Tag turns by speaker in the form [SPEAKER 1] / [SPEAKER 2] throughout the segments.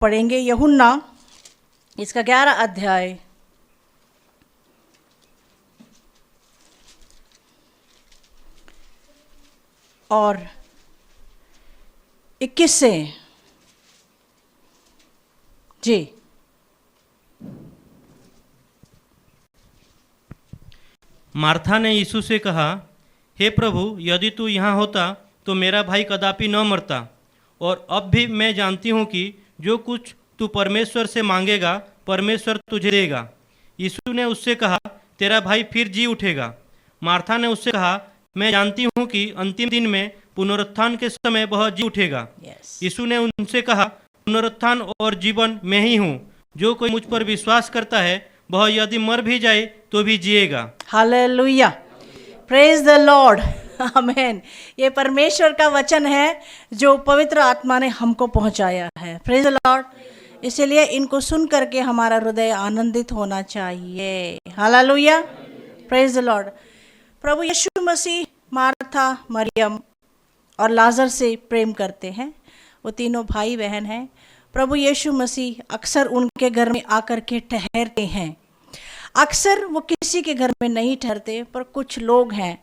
[SPEAKER 1] पढ़ेंगे यूहन्ना इसका 11 अध्याय और 21 से। जी,
[SPEAKER 2] मार्था ने यीशु से कहा, हे प्रभु, यदि तू यहाँ होता तो मेरा भाई कदापि न मरता। और अब भी मैं जानती हूँ कि जो कुछ तू परमेश्वर से मांगेगा परमेश्वर तुझे देगा। यीशु ने उससे कहा, तेरा भाई फिर जी उठेगा। मार्था ने उससे कहा, मैं जानती हूँ कि अंतिम दिन में पुनरुत्थान के समय वह जी उठेगा। यीशु ने उनसे कहा, पुनरुत्थान और जीवन मैं ही हूँ। जो कोई मुझ पर विश्वास करता है वह यदि मर भी जाए तो भी जिएगा।
[SPEAKER 1] हालेलुया, प्रेज द लॉर्ड, आमेन। ये परमेश्वर का वचन है जो पवित्र आत्मा ने हमको पहुंचाया है। Praise the Lord. इसलिए इनको सुन करके हमारा हृदय आनंदित होना चाहिए। Hallelujah, praise the Lord. प्रभु यीशु मसीह मार्था, मरियम और लाजर से प्रेम करते हैं। वो तीनों भाई बहन हैं। प्रभु यीशु मसीह अक्सर उनके घर में आकर के ठहरते हैं। अक्सर वो किसी के घर में नहीं ठहरते, पर कुछ लोग हैं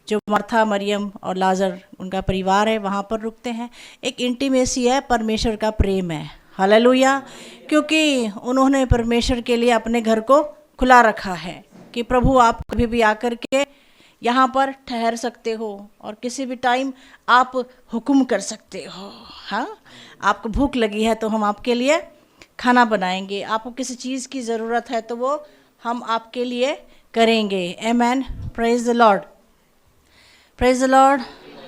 [SPEAKER 1] जो मार्था, मरियम और लाजर, उनका परिवार है, वहाँ पर रुकते हैं। एक इंटीमेसी है, परमेश्वर का प्रेम है। हालेलुया, क्योंकि उन्होंने परमेश्वर के लिए अपने घर को खुला रखा है कि प्रभु आप कभी भी आकर के यहाँ पर ठहर सकते हो और किसी भी टाइम आप हुक्म कर सकते हो। हाँ, आपको भूख लगी है तो हम आपके लिए खाना बनाएंगे। आपको किसी चीज़ की ज़रूरत है तो वो हम आपके लिए करेंगे। Amen, praise the Lord, praise the Lord,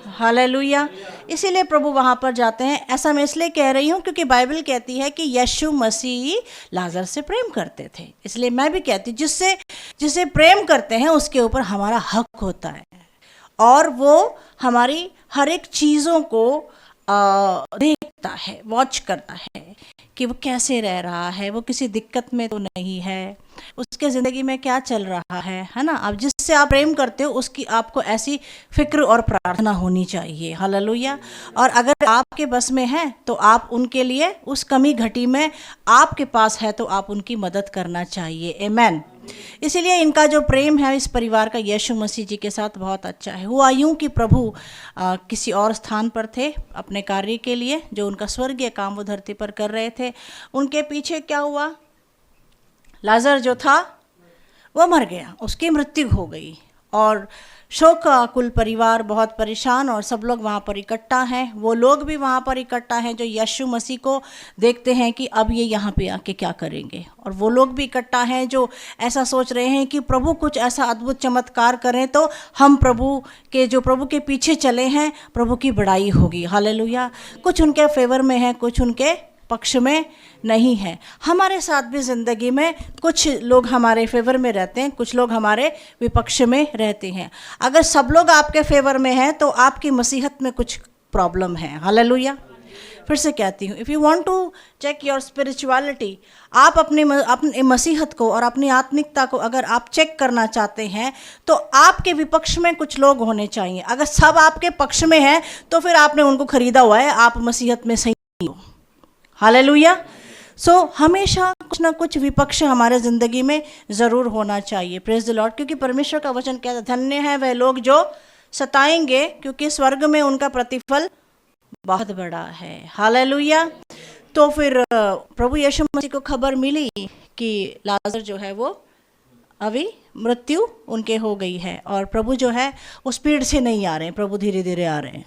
[SPEAKER 1] hallelujah. इसीलिए प्रभु वहाँ पर जाते हैं। ऐसा मैं इसलिए कह रही हूँ क्योंकि बाइबल कहती है कि यीशु मसीह लाजर से प्रेम करते थे। इसलिए मैं भी कहती हूँ, जिससे प्रेम करते हैं उसके ऊपर हमारा हक होता है और वो हमारी हर एक चीज़ों को देखता है, वॉच करता है कि वो कैसे रह रहा है, वो किसी दिक्कत में तो नहीं है, उसके ज़िंदगी में क्या चल रहा है ना। अब जिससे आप प्रेम करते हो उसकी आपको ऐसी फिक्र और प्रार्थना होनी चाहिए। हालेलुया। और अगर आपके बस में है तो आप उनके लिए, उस कमी घटी में आपके पास है तो आप उनकी मदद करना चाहिए। आमेन। इसीलिए इनका जो प्रेम है इस परिवार का यीशु मसीह जी के साथ बहुत अच्छा है। हुआ यूँ कि प्रभु किसी और स्थान पर थे अपने कार्य के लिए, जो उनका स्वर्गीय काम वो धरती पर कर रहे थे। उनके पीछे क्या हुआ, लाजर जो था वो मर गया, उसकी मृत्यु हो गई और शोकाकुल परिवार बहुत परेशान और सब लोग वहाँ पर इकट्ठा हैं। वो लोग भी वहाँ पर इकट्ठा हैं जो यीशु मसीह को देखते हैं कि अब ये यहाँ पे आके क्या करेंगे, और वो लोग भी इकट्ठा हैं जो ऐसा सोच रहे हैं कि प्रभु कुछ ऐसा अद्भुत चमत्कार करें तो हम प्रभु के पीछे चले हैं, प्रभु की बड़ाई होगी। हालेलुया। कुछ उनके फेवर में है, कुछ उनके पक्ष में नहीं है। हमारे साथ भी ज़िंदगी में कुछ लोग हमारे फेवर में रहते हैं, कुछ लोग हमारे विपक्ष में रहते हैं। अगर सब लोग आपके फेवर में हैं तो आपकी मसीहत में कुछ प्रॉब्लम है। हालेलुया। फिर से कहती हूँ, if you want to check your spirituality, आप अपनी मसीहत को और अपनी आत्मिकता को अगर आप चेक करना चाहते हैं तो आपके विपक्ष में कुछ लोग होने चाहिए। अगर सब आपके पक्ष में हैं तो फिर आपने उनको खरीदा हुआ है, आप मसीहत में सही नहीं हो। हालेलुया। सो हमेशा कुछ ना कुछ विपक्ष हमारे ज़िंदगी में ज़रूर होना चाहिए। Praise the Lord. क्योंकि परमेश्वर का वचन कहता है, धन्य है वह लोग जो सताएंगे क्योंकि स्वर्ग में उनका प्रतिफल बहुत बड़ा है। हालेलुया। तो फिर प्रभु यीशु मसीह को खबर मिली कि लाजर जो है वो अभी मृत्यु उनके हो गई है, और प्रभु जो है वो स्पीड से नहीं आ रहे हैं, प्रभु धीरे धीरे आ रहे हैं।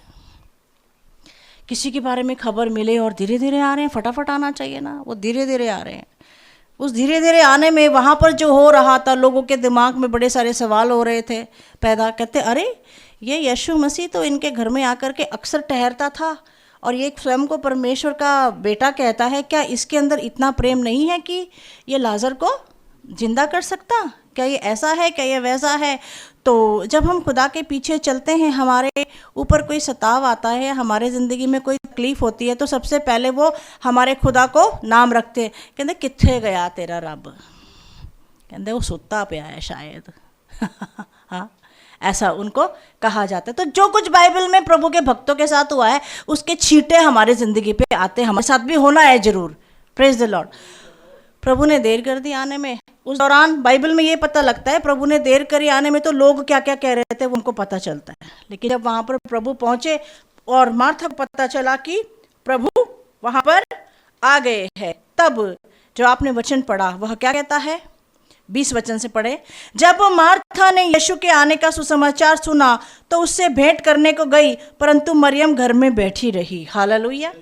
[SPEAKER 1] किसी के बारे में खबर मिले और धीरे धीरे आ रहे हैं, फटाफट आना चाहिए ना, वो धीरे धीरे आ रहे हैं। उस धीरे धीरे आने में वहाँ पर जो हो रहा था, लोगों के दिमाग में बड़े सारे सवाल हो रहे थे पैदा। कहते अरे ये यीशु मसीह तो इनके घर में आकर के अक्सर ठहरता था और ये स्वयं को परमेश्वर का बेटा कहता है, क्या इसके अंदर इतना प्रेम नहीं है कि ये लाजर को जिंदा कर सकता? क्या ये ऐसा है, क्या ये वैसा है? तो जब हम खुदा के पीछे चलते हैं, हमारे ऊपर कोई सताव आता है, हमारे ज़िंदगी में कोई तकलीफ़ होती है, तो सबसे पहले वो हमारे खुदा को नाम रखते हैं। कहते कित्थे गया तेरा रब? कहते वो सुत्ता पे आया शायद। हाँ, ऐसा उनको कहा जाता है। तो जो कुछ बाइबल में प्रभु के भक्तों के साथ हुआ है उसके छींटे हमारे ज़िंदगी पे आते हैं, हमारे साथ भी होना है ज़रूर। Praise the Lord. प्रभु ने देर कर दी आने में। उस दौरान बाइबल में ये पता लगता है प्रभु ने देर करी आने में, तो लोग क्या क्या कह रहे थे वो उनको पता चलता है। लेकिन जब वहां पर प्रभु पहुंचे और मार्था को पता चला कि प्रभु वहां पर आ गए हैं, तब जो आपने वचन पढ़ा वह क्या कहता है, 20 वचन से पढ़े। जब मार्था ने यीशु के आने का सुसमाचार सुना तो उससे भेंट करने को गई, परंतु मरियम घर में बैठी रही। हालेलुया।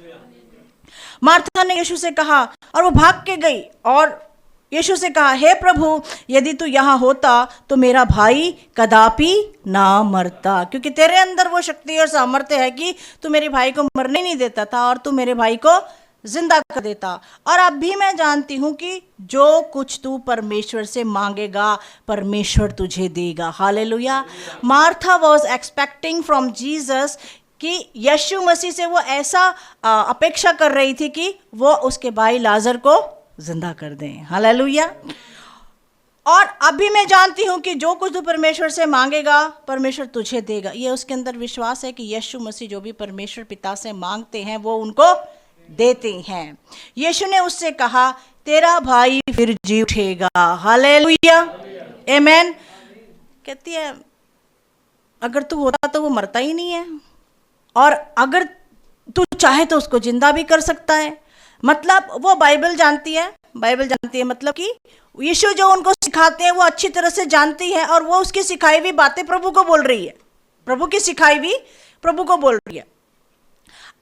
[SPEAKER 1] मार्था ने यीशु से कहा, और वो भाग के गई और यीशु से कहा, हे प्रभु, यदि तू यहाँ होता तो मेरा भाई कदापि ना मरता, क्योंकि तेरे अंदर वो शक्ति और सामर्थ्य है कि तू मेरे भाई को मरने नहीं देता था और तू मेरे भाई को जिंदा कर देता। और अब भी मैं जानती हूँ कि जो कुछ तू परमेश्वर से मांगेगा परमेश्वर तुझे देगा। Hallelujah. Martha was expecting from Jesus कि यीशु मसीह से वो ऐसा अपेक्षा कर रही थी कि वो उसके भाई लाजर को जिंदा कर दें। हालेलुया। और अभी मैं जानती हूँ कि जो कुछ तू परमेश्वर से मांगेगा परमेश्वर तुझे देगा। ये उसके अंदर विश्वास है कि यीशु मसीह जो भी परमेश्वर पिता से मांगते हैं वो उनको देते हैं। यीशु ने उससे कहा, तेरा भाई फिर जी उठेगा। हालेलुया, आमेन। कहती है अगर तू होता तो वो मरता ही नहीं है, और अगर तू चाहे तो उसको जिंदा भी कर सकता है। मतलब वो बाइबल जानती है, मतलब कि यीशु जो उनको सिखाते हैं वो अच्छी तरह से जानती है, और वो उसकी सिखाई हुई बातें प्रभु को बोल रही है, प्रभु की सिखाई हुई प्रभु को बोल रही है।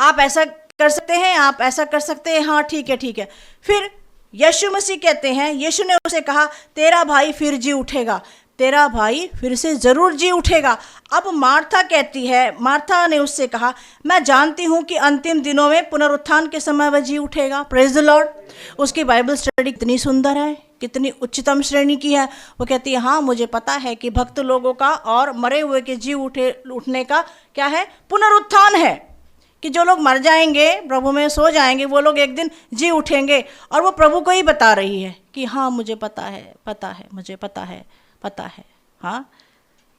[SPEAKER 1] आप ऐसा कर सकते हैं, आप ऐसा कर सकते हैं, हाँ ठीक है। फिर यीशु मसीह कहते हैं, यीशु ने उसे कहा, तेरा भाई फिर जी उठेगा, तेरा भाई फिर से जरूर जी उठेगा। अब मार्था कहती है, मार्था ने उससे कहा, मैं जानती हूँ कि अंतिम दिनों में पुनरुत्थान के समय वह जी उठेगा। Praise the Lord. उसकी बाइबल स्टडी कितनी सुंदर है, कितनी उच्चतम श्रेणी की है। वो कहती है, हाँ मुझे पता है कि भक्त लोगों का और मरे हुए के जी उठने का क्या है, पुनरुत्थान है, कि जो लोग मर जाएंगे प्रभु में सो जाएंगे वो लोग एक दिन जी उठेंगे। और वो प्रभु को ही बता रही है कि हाँ मुझे पता है, मुझे पता है। हाँ,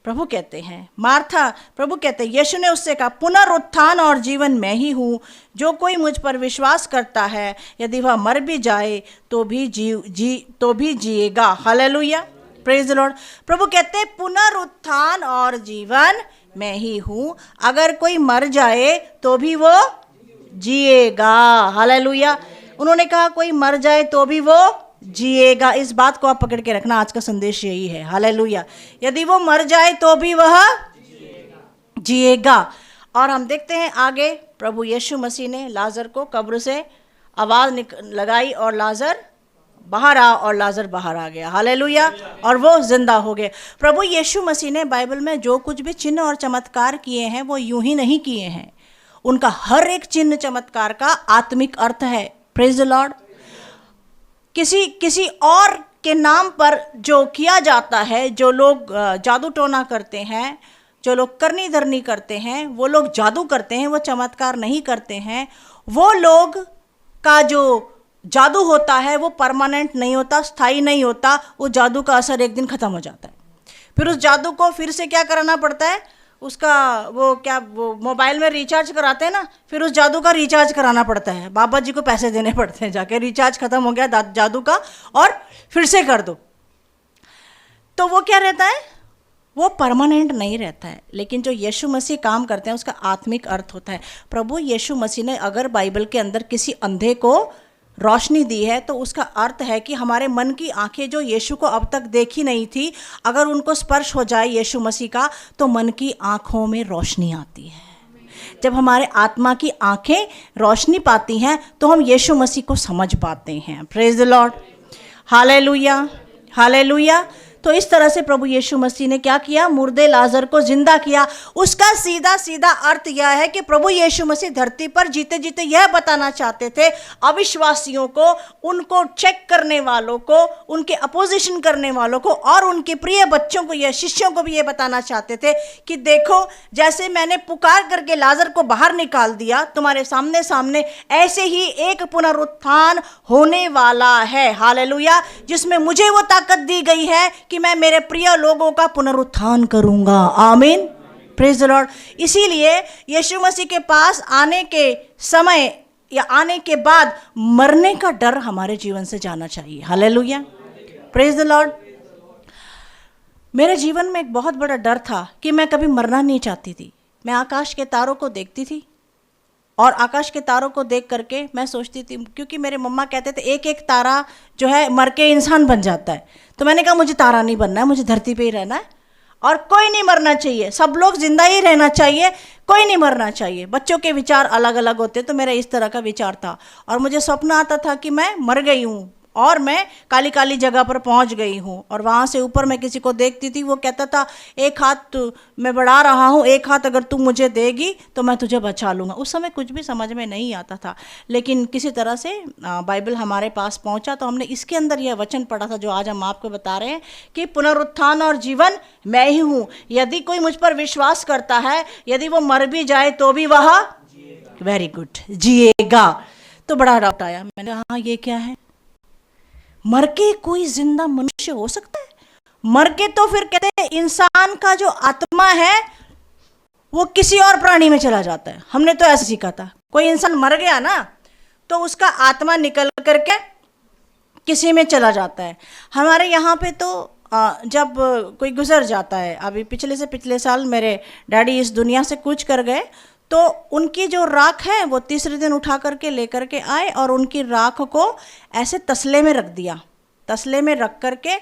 [SPEAKER 1] प्रभु कहते हैं, मार्था, प्रभु कहते हैं, यीशु ने उससे कहा, पुनरुत्थान और जीवन मैं ही हूँ, जो कोई मुझ पर विश्वास करता है यदि वह मर भी जाए तो भी जिएगा। Hallelujah, praise the Lord. प्रभु कहते हैं पुनरुत्थान और जीवन मैं ही हूँ, अगर कोई मर जाए तो भी वो जिएगा। हालेलुया। उन्होंने कहा कोई मर जाए तो भी वो जिएगा। इस बात को आप पकड़ के रखना, आज का संदेश यही है। हालेलुया। यदि वो मर जाए तो भी वह जिएगा। और हम देखते हैं आगे, प्रभु यीशु मसीह ने लाजर को कब्र से आवाज लगाई और लाजर बाहर आ, और लाजर बाहर आ गया। हालेलुया। और वो जिंदा हो गए। प्रभु यीशु मसीह ने बाइबल में जो कुछ भी चिन्ह और चमत्कार किए हैं वो यूं ही नहीं किए हैं, उनका हर एक चिन्ह चमत्कार का आत्मिक अर्थ है। Praise the Lord. किसी और के नाम पर जो किया जाता है, जो लोग जादू टोना करते हैं, जो लोग करनी धरनी करते हैं, वो लोग जादू करते हैं, वो चमत्कार नहीं करते हैं। वो लोग का जो जादू होता है वो परमानेंट नहीं होता, स्थायी नहीं होता। वो जादू का असर एक दिन खत्म हो जाता है, फिर उस जादू को फिर से क्या कराना पड़ता है, उसका वो मोबाइल में रिचार्ज कराते हैं ना, फिर उस जादू का रिचार्ज कराना पड़ता है। बाबा जी को पैसे देने पड़ते हैं, जाके रिचार्ज खत्म हो गया जादू का और फिर से कर दो। तो वो क्या रहता है, वो परमानेंट नहीं रहता है। लेकिन जो यीशु मसीह काम करते हैं उसका आत्मिक अर्थ होता है। प्रभु यीशु मसीह ने अगर बाइबल के अंदर किसी अंधे को रोशनी दी है तो उसका अर्थ है कि हमारे मन की आंखें जो यीशु को अब तक देखी नहीं थी, अगर उनको स्पर्श हो जाए यीशु मसीह का तो मन की आंखों में रोशनी आती है। जब हमारे आत्मा की आंखें रोशनी पाती हैं तो हम यीशु मसीह को समझ पाते हैं। Praise the Lord. Hallelujah, hallelujah. तो इस तरह से प्रभु यीशु मसीह ने क्या किया, मुर्दे लाजर को जिंदा किया। उसका सीधा सीधा अर्थ यह है कि प्रभु यीशु मसीह धरती पर जीते जीते यह बताना चाहते थे अविश्वासियों को, उनको चेक करने वालों को, उनके अपोजिशन करने वालों को और उनके प्रिय बच्चों को, या शिष्यों को भी यह बताना चाहते थे कि देखो, जैसे मैंने पुकार करके लाजर को बाहर निकाल दिया तुम्हारे सामने सामने, ऐसे ही एक पुनरुत्थान होने वाला है। हालेलुया। जिसमें मुझे वो ताकत दी गई है कि मैं मेरे प्रिय लोगों का पुनरुत्थान करूंगा। आमीन, प्रेज द लॉर्ड। इसीलिए यीशु मसीह के पास आने के समय या आने के बाद मरने का डर हमारे जीवन से जाना चाहिए। Hallelujah, praise the Lord. मेरे जीवन में एक बहुत बड़ा डर था कि मैं कभी मरना नहीं चाहती थी। मैं आकाश के तारों को देखती थी और आकाश के तारों को देख करके मैं सोचती थी, क्योंकि मेरे मम्मा कहते थे एक एक तारा जो है मर के इंसान बन जाता है, तो मैंने कहा मुझे तारा नहीं बनना है, मुझे धरती पे ही रहना है और कोई नहीं मरना चाहिए, सब लोग जिंदा ही रहना चाहिए, कोई नहीं मरना चाहिए। बच्चों के विचार अलग अलग होते, तो मेरा इस तरह का विचार था और मुझे स्वप्न आता था कि मैं मर गई हूँ और मैं काली काली जगह पर पहुंच गई हूँ और वहाँ से ऊपर मैं किसी को देखती थी, वो कहता था एक हाथ मैं बढ़ा रहा हूँ, एक हाथ अगर तू मुझे देगी तो मैं तुझे बचा लूँगा। उस समय कुछ भी समझ में नहीं आता था, लेकिन किसी तरह से बाइबल हमारे पास पहुँचा तो हमने इसके अंदर यह वचन पढ़ा था जो आज हम आपको बता रहे हैं कि पुनरुत्थान और जीवन मैं ही हूँ। यदि कोई मुझ पर विश्वास करता है, यदि वो मर भी जाए तो भी वह वेरी गुड जिएगा। तो बड़ा डाउट आया, मैंने कहा हाँ ये क्या है, मर के कोई जिंदा मनुष्य हो सकता है? मर के तो फिर कहते हैं इंसान का जो आत्मा है वो किसी और प्राणी में चला जाता है। हमने तो ऐसे सीखा था, कोई इंसान मर गया ना तो उसका आत्मा निकल करके किसी में चला जाता है। हमारे यहाँ पे तो जब कोई गुजर जाता है, अभी पिछले से पिछले साल मेरे डैडी इस दुनिया से कूच कर गए, तो उनकी जो राख है वो तीसरे दिन उठा करके लेकर के आए और उनकी राख को ऐसे तसले में रख दिया, तसले में रख करके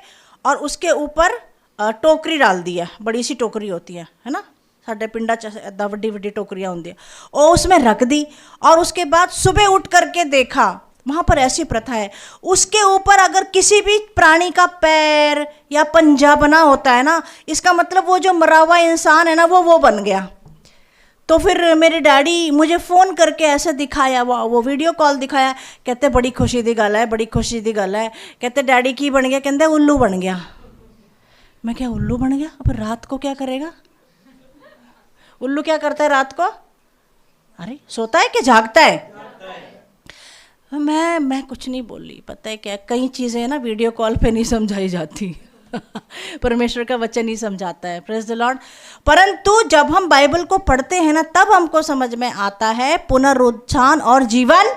[SPEAKER 1] और उसके ऊपर टोकरी डाल दिया, बड़ी सी टोकरी होती है ना, साढ़े पिंडा च वड्डी वड्डी टोकरियाँ होंगी, और उसमें रख दी। और उसके बाद सुबह उठ करके देखा, वहाँ पर ऐसी प्रथा है, उसके ऊपर अगर किसी भी प्राणी का पैर या पंजा बना होता है ना, इसका मतलब वो जो मरा हुआ इंसान है ना वो बन गया। तो फिर मेरे डैडी मुझे फ़ोन करके ऐसे दिखाया, वो वीडियो कॉल दिखाया, कहते बड़ी खुशी दी गल है, बड़ी खुशी दी गल है। कहते डैडी की बन गया, कहते उल्लू बन गया। मैं क्या उल्लू बन गया? अब रात को क्या करेगा? उल्लू क्या करता है रात को? अरे सोता है कि जागता है? मैं कुछ नहीं बोली। पता है क्या, कई चीज़ें ना वीडियो कॉल पे नहीं समझाई जाती परमेश्वर का वचन ही समझाता है, प्रेज द लॉर्ड। परंतु जब हम बाइबल को पढ़ते हैं ना, तब हमको समझ में आता है पुनरुत्थान और जीवन।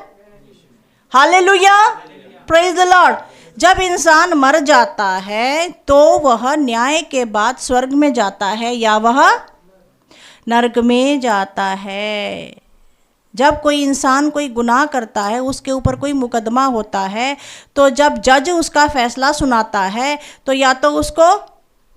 [SPEAKER 1] Hallelujah, praise the Lord. जब इंसान मर जाता है तो वह न्याय के बाद स्वर्ग में जाता है या वह नरक में जाता है। जब कोई इंसान कोई गुनाह करता है, उसके ऊपर कोई मुकदमा होता है, तो जब जज उसका फैसला सुनाता है तो या तो उसको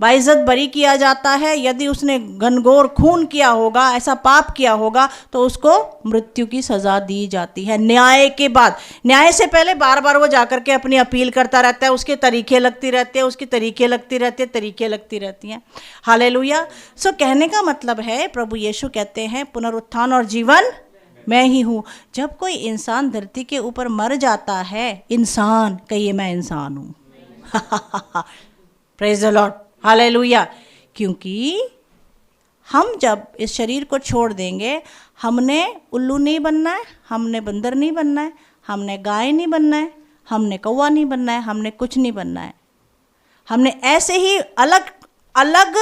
[SPEAKER 1] बाइज्जत बरी किया जाता है, यदि उसने घनघोर खून किया होगा, ऐसा पाप किया होगा, तो उसको मृत्यु की सज़ा दी जाती है न्याय के बाद। न्याय से पहले बार बार वो जाकर के अपनी अपील करता रहता है, उसके तरीके लगती रहते हैं, उसकी तरीके लगती रहती है, तरीके लगती रहती हैं। हालेलुया। सो कहने का मतलब है, प्रभु यीशु कहते हैं पुनरुत्थान और जीवन मैं ही हूँ। जब कोई इंसान धरती के ऊपर मर जाता है, इंसान कहिए मैं इंसान हूँ प्रेज द लॉर्ड, हालेलुया। क्योंकि हम जब इस शरीर को छोड़ देंगे, हमने उल्लू नहीं बनना है, हमने बंदर नहीं बनना है, हमने गाय नहीं बनना है, हमने कौवा नहीं बनना है, हमने कुछ नहीं बनना है। हमने ऐसे ही अलग अलग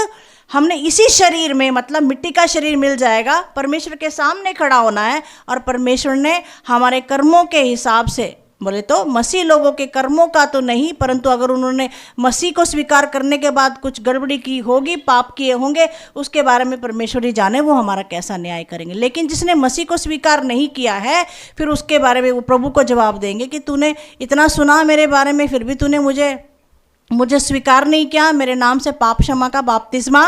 [SPEAKER 1] हमने इसी शरीर में, मतलब मिट्टी का शरीर मिल जाएगा, परमेश्वर के सामने खड़ा होना है और परमेश्वर ने हमारे कर्मों के हिसाब से, बोले तो मसीह लोगों के कर्मों का तो नहीं, परंतु अगर उन्होंने मसीह को स्वीकार करने के बाद कुछ गड़बड़ी की होगी, पाप किए होंगे, उसके बारे में परमेश्वर ही जाने वो हमारा कैसा न्याय करेंगे। लेकिन जिसने मसीह को स्वीकार नहीं किया है, फिर उसके बारे में वो प्रभु को जवाब देंगे कि तूने इतना सुना मेरे बारे में, फिर भी तूने मुझे स्वीकार नहीं किया, मेरे नाम से पाप क्षमा का बपतिस्मा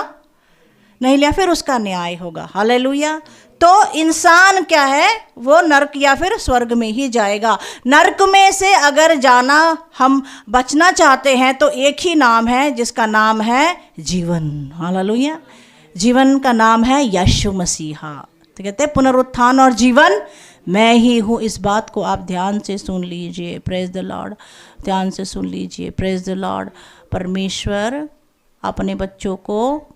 [SPEAKER 1] नहीं लिया, फिर उसका न्याय होगा। हालेलुया। तो इंसान क्या है, वो नरक या फिर स्वर्ग में ही जाएगा। नरक में से अगर जाना हम बचना चाहते हैं तो एक ही नाम है, जिसका नाम है जीवन। हालेलुया। जीवन का नाम है यीशु मसीहा। तो कहते हैं पुनरुत्थान और जीवन मैं ही हूँ। इस बात को आप ध्यान से सुन लीजिए, प्रेज द लॉर्ड, ध्यान से सुन लीजिए, प्रेज द लॉर्ड। परमेश्वर अपने बच्चों को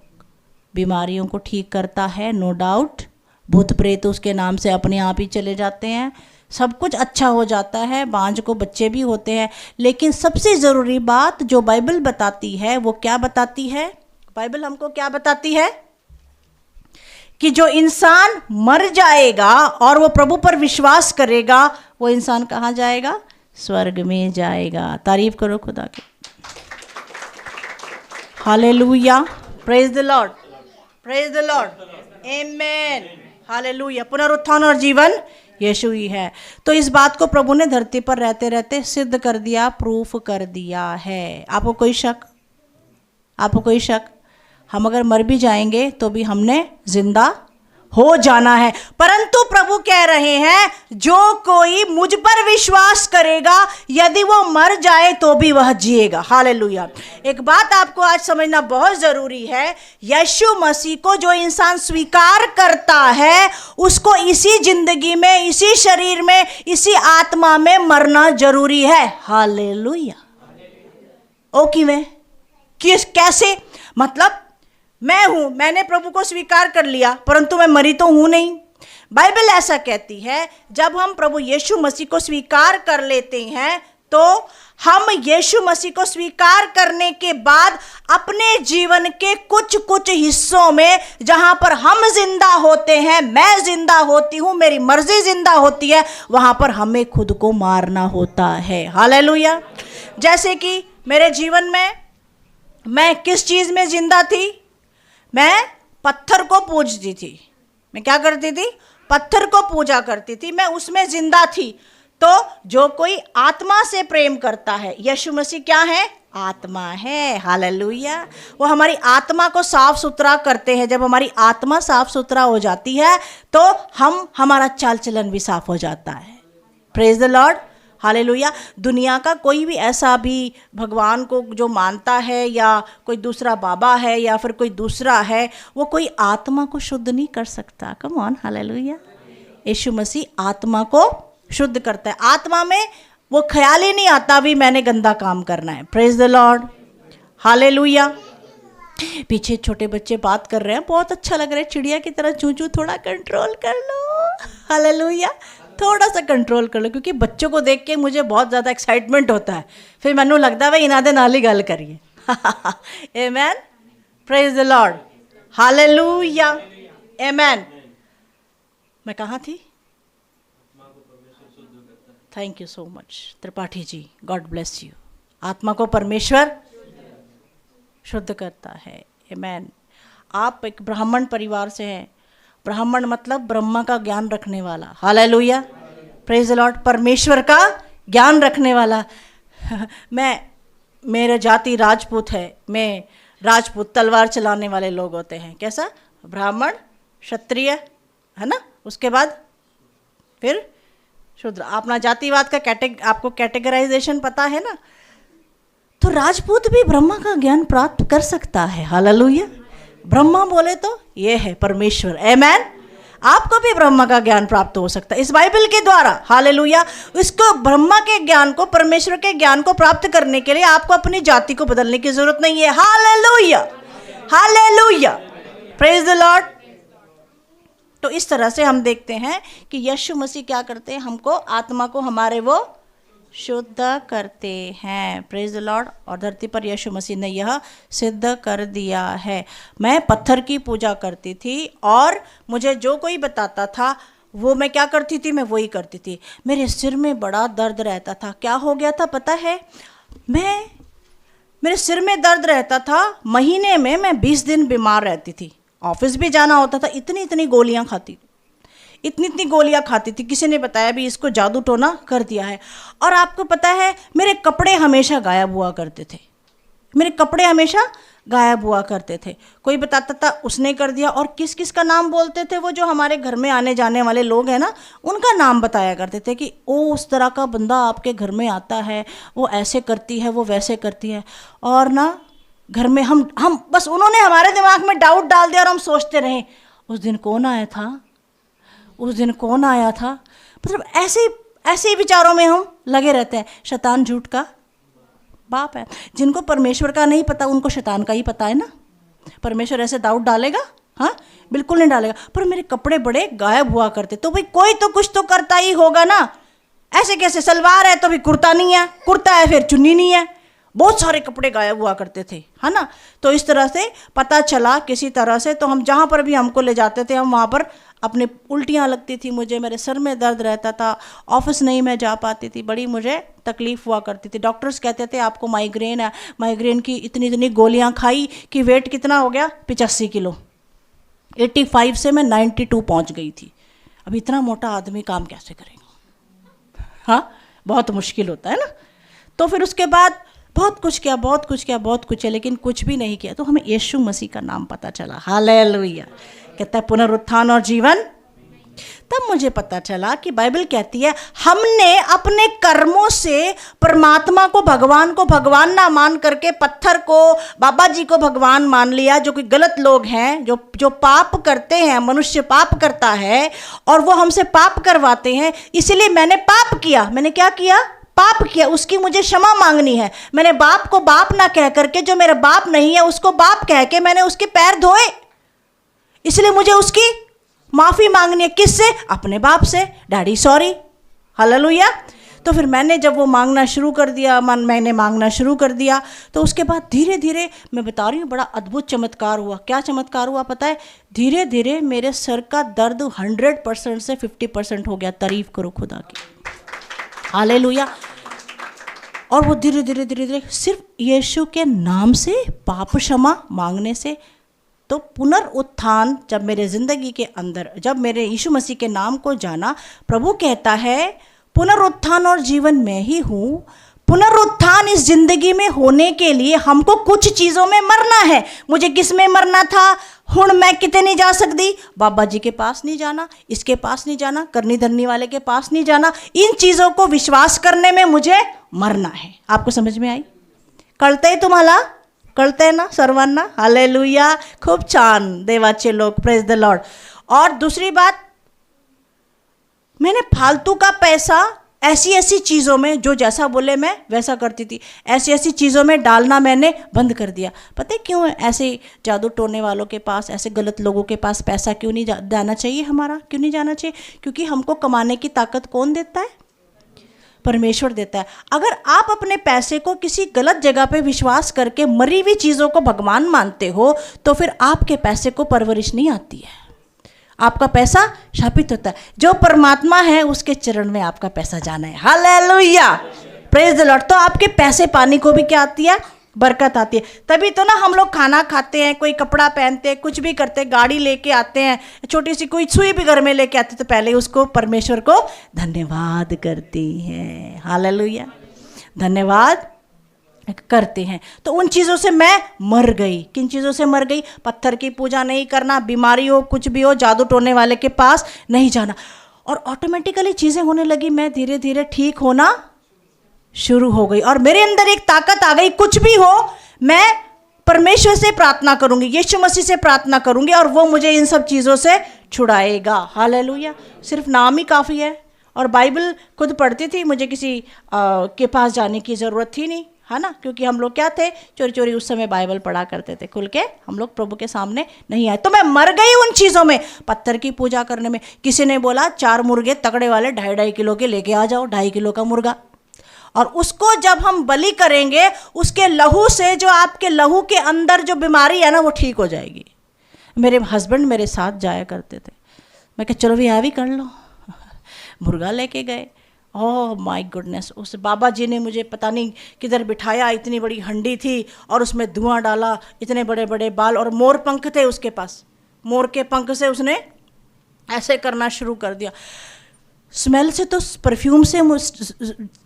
[SPEAKER 1] बीमारियों को ठीक करता है, नो डाउट। भूत प्रेत उसके नाम से अपने आप ही चले जाते हैं, सब कुछ अच्छा हो जाता है, बांझ को बच्चे भी होते हैं। लेकिन सबसे ज़रूरी बात जो बाइबल बताती है, वो क्या बताती है? बाइबल हमको क्या बताती है? कि जो इंसान मर जाएगा और वो प्रभु पर विश्वास करेगा, वो इंसान कहाँ जाएगा? स्वर्ग में जाएगा। तारीफ करो खुदा की। Hallelujah, praise the Lord, praise the Lord, amen, hallelujah. पुनरुत्थान और जीवन यीशु ही है। तो इस बात को प्रभु ने धरती पर रहते रहते सिद्ध कर दिया, प्रूफ कर दिया है। आपको कोई शक? आपको कोई शक? हम अगर मर भी जाएंगे तो भी हमने जिंदा हो जाना है। परंतु प्रभु कह रहे हैं, जो कोई मुझ पर विश्वास करेगा, यदि वो मर जाए तो भी वह जिएगा। हालेलुया। एक बात आपको आज समझना बहुत जरूरी है, यीशु मसीह को जो इंसान स्वीकार करता है, उसको इसी जिंदगी में, इसी शरीर में, इसी आत्मा में मरना जरूरी है। हालेलुया। ओके में कैसे? मतलब मैं हूं, मैंने प्रभु को स्वीकार कर लिया, परंतु मैं मरी तो हूं नहीं। बाइबल ऐसा कहती है, जब हम प्रभु यीशु मसीह को स्वीकार कर लेते हैं, तो हम यीशु मसीह को स्वीकार करने के बाद अपने जीवन के कुछ कुछ हिस्सों में, जहां पर हम जिंदा होते हैं, मैं जिंदा होती हूं, मेरी मर्जी जिंदा होती है, वहां पर हमें खुद को मारना होता है। हालेलुया। जैसे कि मेरे जीवन में मैं किस चीज में जिंदा थी? मैं पत्थर को पूजती थी। मैं क्या करती थी? पत्थर को पूजा करती थी, मैं उसमें जिंदा थी। तो जो कोई आत्मा से प्रेम करता है, यीशु मसीह क्या है? आत्मा है। हालेलुया। वो हमारी आत्मा को साफ सुथरा करते हैं। जब हमारी आत्मा साफ सुथरा हो जाती है तो हमारा चाल चलन भी साफ हो जाता है। Praise the Lord, hallelujah. दुनिया का कोई भी ऐसा भी भगवान को जो मानता है, या कोई दूसरा बाबा है, या फिर कोई दूसरा है, वो कोई आत्मा को शुद्ध नहीं कर सकता। Come on, hallelujah. यीशु मसीह आत्मा को शुद्ध करता है। आत्मा में वो ख्याल ही नहीं आता भी मैंने गंदा काम करना है। Praise the Lord, hallelujah. पीछे छोटे बच्चे बात कर रहे हैं, बहुत अच्छा लग रहा है, चिड़िया की तरह चूं चूं। थोड़ा कंट्रोल कर लो, हालेलुया। थोड़ा सा कंट्रोल कर लो, क्योंकि बच्चों को देख के मुझे बहुत ज़्यादा एक्साइटमेंट होता है। फिर मैनू लगता है भाई इन्हां दे नाल ही गल करिए। Amen, praise the Lord, hallelujah, amen. मैं कहाँ थी? Thank you so much Tripathi ji, God bless you. आत्मा को परमेश्वर शुद्ध करता है। आमेन। आप एक ब्राह्मण परिवार से हैं। ब्राह्मण मतलब ब्रह्मा का ज्ञान रखने वाला। Hallelujah, praise the Lord. परमेश्वर का ज्ञान रखने वाला। मेरा जाति राजपूत है। मैं राजपूत तलवार चलाने वाले लोग होते हैं। कैसा? ब्राह्मण, क्षत्रिय, है ना। उसके बाद फिर शूद्र। अपना जातिवाद का आपको कैटेगराइजेशन पता है ना। तो राजपूत भी ब्रह्मा का ज्ञान प्राप्त कर सकता है। हालेलुया। ब्रह्मा बोले तो ये है परमेश्वर। आमेन। आपको भी ब्रह्मा का ज्ञान प्राप्त हो सकता है इस बाइबल के द्वारा। हालेलुया। इसको ब्रह्मा के ज्ञान को, परमेश्वर के ज्ञान को प्राप्त करने के लिए आपको अपनी जाति को बदलने की जरूरत नहीं है। Hallelujah, hallelujah, praise the Lord. तो इस तरह से हम देखते हैं कि यीशु मसीह क्या करते हैं, हमको, आत्मा को हमारे वो शुद्ध करते हैं। Praise the Lord. और धरती पर यीशु मसीह ने यह सिद्ध कर दिया है। मैं पत्थर की पूजा करती थी और मुझे जो कोई बताता था वो मैं क्या करती थी, मैं वही करती थी। मेरे सिर में बड़ा दर्द रहता था। क्या हो गया था पता है? मेरे सिर में दर्द रहता था। महीने में मैं 20 दिन बीमार रहती थी। ऑफिस भी जाना होता था। इतनी गोलियां खाती, इतनी गोलियां खाती थी। किसी ने बताया भी इसको जादू टोना कर दिया है। और आपको पता है मेरे कपड़े हमेशा गायब हुआ करते थे। मेरे कपड़े हमेशा गायब हुआ करते थे। कोई बताता था उसने कर दिया। और किस किस का नाम बोलते थे? वो जो हमारे घर में आने जाने वाले लोग हैं ना, उनका नाम बताया करते थे कि ओ उस तरह का बंदा आपके घर में आता है, वो ऐसे करती है, वो वैसे करती है। और ना घर में हम बस, उन्होंने हमारे दिमाग में डाउट डाल दिया और हम सोचते रहे उस दिन कौन आया था, उस दिन कौन आया था। मतलब ऐसे ही विचारों में हम लगे रहते हैं। शैतान झूठ का बाप है। जिनको परमेश्वर का नहीं पता उनको शैतान का ही पता है ना। परमेश्वर ऐसे डाउट डालेगा? हाँ, बिल्कुल नहीं डालेगा। पर मेरे कपड़े बड़े गायब हुआ करते। तो भाई कोई तो कुछ तो करता ही होगा ना। ऐसे कैसे? सलवार है तो भी कुर्ता नहीं है, कुर्ता है फिर चुन्नी नहीं है, बहुत सारे कपड़े गायब हुआ करते थे, है ना। तो इस तरह से पता चला किसी तरह से, तो हम जहाँ पर भी हमको ले जाते थे, हम वहाँ पर अपने उल्टियाँ लगती थी मुझे, मेरे सर में दर्द रहता था, ऑफिस नहीं मैं जा पाती थी, बड़ी मुझे तकलीफ हुआ करती थी। डॉक्टर्स कहते थे आपको माइग्रेन है, माइग्रेन की इतनी इतनी गोलियाँ खाई कि वेट कितना हो गया, 85 किलो। 85 से मैं 92 पहुँच गई थी। अब इतना मोटा आदमी काम कैसे करेगा, हाँ, बहुत मुश्किल होता है ना। तो फिर उसके बाद बहुत कुछ किया, बहुत कुछ किया, बहुत कुछ है, लेकिन कुछ भी नहीं किया। तो हमें यीशु मसीह का नाम पता चला, हालेलुया। कहता है पुनरुत्थान और जीवन। तब मुझे पता चला कि बाइबल कहती है हमने अपने कर्मों से परमात्मा को, भगवान को भगवान ना मान करके पत्थर को, बाबा जी को भगवान मान लिया। जो कि गलत लोग हैं, जो पाप करते हैं, मनुष्य पाप करता है और वो हमसे पाप करवाते हैं, इसलिए मैंने पाप किया। मैंने क्या किया, पाप किया, उसकी मुझे क्षमा मांगनी है। मैंने बाप को बाप ना कह करके, जो मेरा बाप नहीं है उसको बाप कह के मैंने उसके पैर धोए, इसलिए मुझे उसकी माफी मांगनी है। किससे, अपने बाप से, डैडी सॉरी, हालेलुया। तो फिर मैंने जब वो मांगना शुरू कर दिया, मैंने मांगना शुरू कर दिया, तो उसके बाद धीरे धीरे, मैं बता रही हूँ, बड़ा अद्भुत चमत्कार हुआ। क्या चमत्कार हुआ पता है, धीरे धीरे मेरे सर का दर्द 100% से 50% हो गया। तारीफ करो खुदा की, हालेलुया। और वो धीरे धीरे धीरे धीरे सिर्फ यीशु के नाम से, पाप क्षमा मांगने से। तो पुनरुत्थान जब मेरे ज़िंदगी के अंदर, जब मेरे यीशु मसीह के नाम को जाना, प्रभु कहता है पुनरुत्थान और जीवन मैं ही हूँ। पुनरुत्थान इस जिंदगी में होने के लिए हमको कुछ चीज़ों में मरना है। मुझे किस में मरना था, हुण मैं किते नहीं जा सकती, बाबा जी के पास नहीं जाना, इसके पास नहीं जाना, करनी धरनी वाले के पास नहीं जाना। इन चीज़ों को विश्वास करने में मुझे मरना है। आपको समझ में आई? कळतंय तुम्हाला? कळतंय ना सर्वांना? हालेलुया, खूप छान देवाचे लोक, प्रेज द लॉर्ड। और दूसरी बात, मैंने फालतू का पैसा ऐसी ऐसी चीज़ों में, जो जैसा बोले मैं वैसा करती थी, ऐसी ऐसी चीज़ों में डालना मैंने बंद कर दिया। पता है क्यों? ऐसे जादू टोने वालों के पास, ऐसे गलत लोगों के पास पैसा क्यों नहीं जाना चाहिए हमारा? क्यों नहीं जाना चाहिए? क्योंकि हमको कमाने की ताकत कौन देता है? परमेश्वर देता है। अगर आप अपने पैसे को किसी गलत जगह पे विश्वास करके मरी हुई चीज़ों को भगवान मानते हो, तो फिर आपके पैसे को परवरिश नहीं आती है, आपका पैसा शापित होता है। जो परमात्मा है उसके चरण में आपका पैसा जाना है। Hallelujah, praise the Lord. तो आपके पैसे पानी को भी क्या आती है? बरकत आती है। तभी तो ना हम लोग खाना खाते हैं, कोई कपड़ा पहनते हैं, कुछ भी करते हैं, गाड़ी लेके आते हैं, छोटी सी कोई सुई भी घर में लेके आते, तो पहले उसको परमेश्वर को धन्यवाद करते हैं। हालेलुया, धन्यवाद करते हैं। तो उन चीज़ों से मैं मर गई। किन चीज़ों से मर गई? पत्थर की पूजा नहीं करना, बीमारी हो, कुछ भी हो, जादू टोने वाले के पास नहीं जाना। और ऑटोमेटिकली चीज़ें होने लगी, मैं धीरे धीरे ठीक होना शुरू हो गई। और मेरे अंदर एक ताकत आ गई, कुछ भी हो मैं परमेश्वर से प्रार्थना करूंगी, यीशु मसीह से प्रार्थना करूंगी, और वो मुझे इन सब चीज़ों से छुड़ाएगा। हालेलुया। सिर्फ नाम ही काफ़ी है। और बाइबल खुद पढ़ती थी, मुझे किसी के पास जाने की ज़रूरत थी नहीं, है ना, क्योंकि हम लोग क्या थे, चोरी चोरी उस समय बाइबल पढ़ा करते थे, खुल के हम लोग प्रभु के सामने नहीं आए। तो मैं मर गई उन चीज़ों में, पत्थर की पूजा करने में। किसी ने बोला 4 मुर्गे तगड़े वाले 2.5 किलो के लेके आ जाओ, 2.5 किलो का मुर्गा, और उसको जब हम बलि करेंगे, उसके लहू से, जो आपके लहू के अंदर जो बीमारी है ना, वो ठीक हो जाएगी। मेरे हस्बैंड मेरे साथ जाया करते थे, मैं कहा चलो भी भी कर लो। मुर्गा लेके गए। ओह माय गुडनेस, उस बाबा जी ने मुझे पता नहीं किधर बिठाया, इतनी बड़ी हंडी थी और उसमें धुआं डाला, इतने बड़े बड़े बाल, और मोर पंख थे उसके पास। मोर के पंख से उसने ऐसे करना शुरू कर दिया। स्मेल से तो, परफ्यूम से,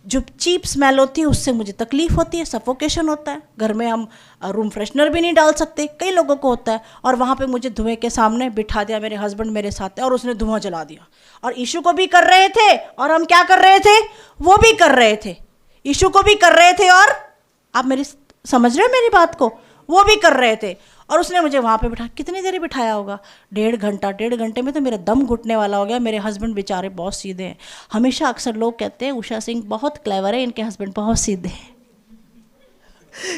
[SPEAKER 1] जो चीप स्मेल होती है उससे मुझे तकलीफ़ होती है, सफोकेशन होता है। घर में हम रूम फ्रेशनर भी नहीं डाल सकते, कई लोगों को होता है। और वहाँ पे मुझे धुएं के सामने बिठा दिया, मेरे हस्बैंड मेरे साथ है, और उसने धुआं जला दिया। और यीशु को भी कर रहे थे, और हम क्या कर रहे थे? वो भी कर रहे थे, यीशु को भी कर रहे थे, और आप मेरी समझ रहे हैं मेरी बात को? वो भी कर रहे थे। और उसने मुझे वहाँ पे बिठा, कितनी देर बिठाया होगा? 1.5 घंटा। 1.5 घंटे में तो मेरा दम घुटने वाला हो गया। मेरे हस्बैंड बेचारे बहुत सीधे हैं। हमेशा अक्सर लोग कहते हैं उषा सिंह बहुत क्लेवर है, इनके हस्बैंड बहुत सीधे हैं।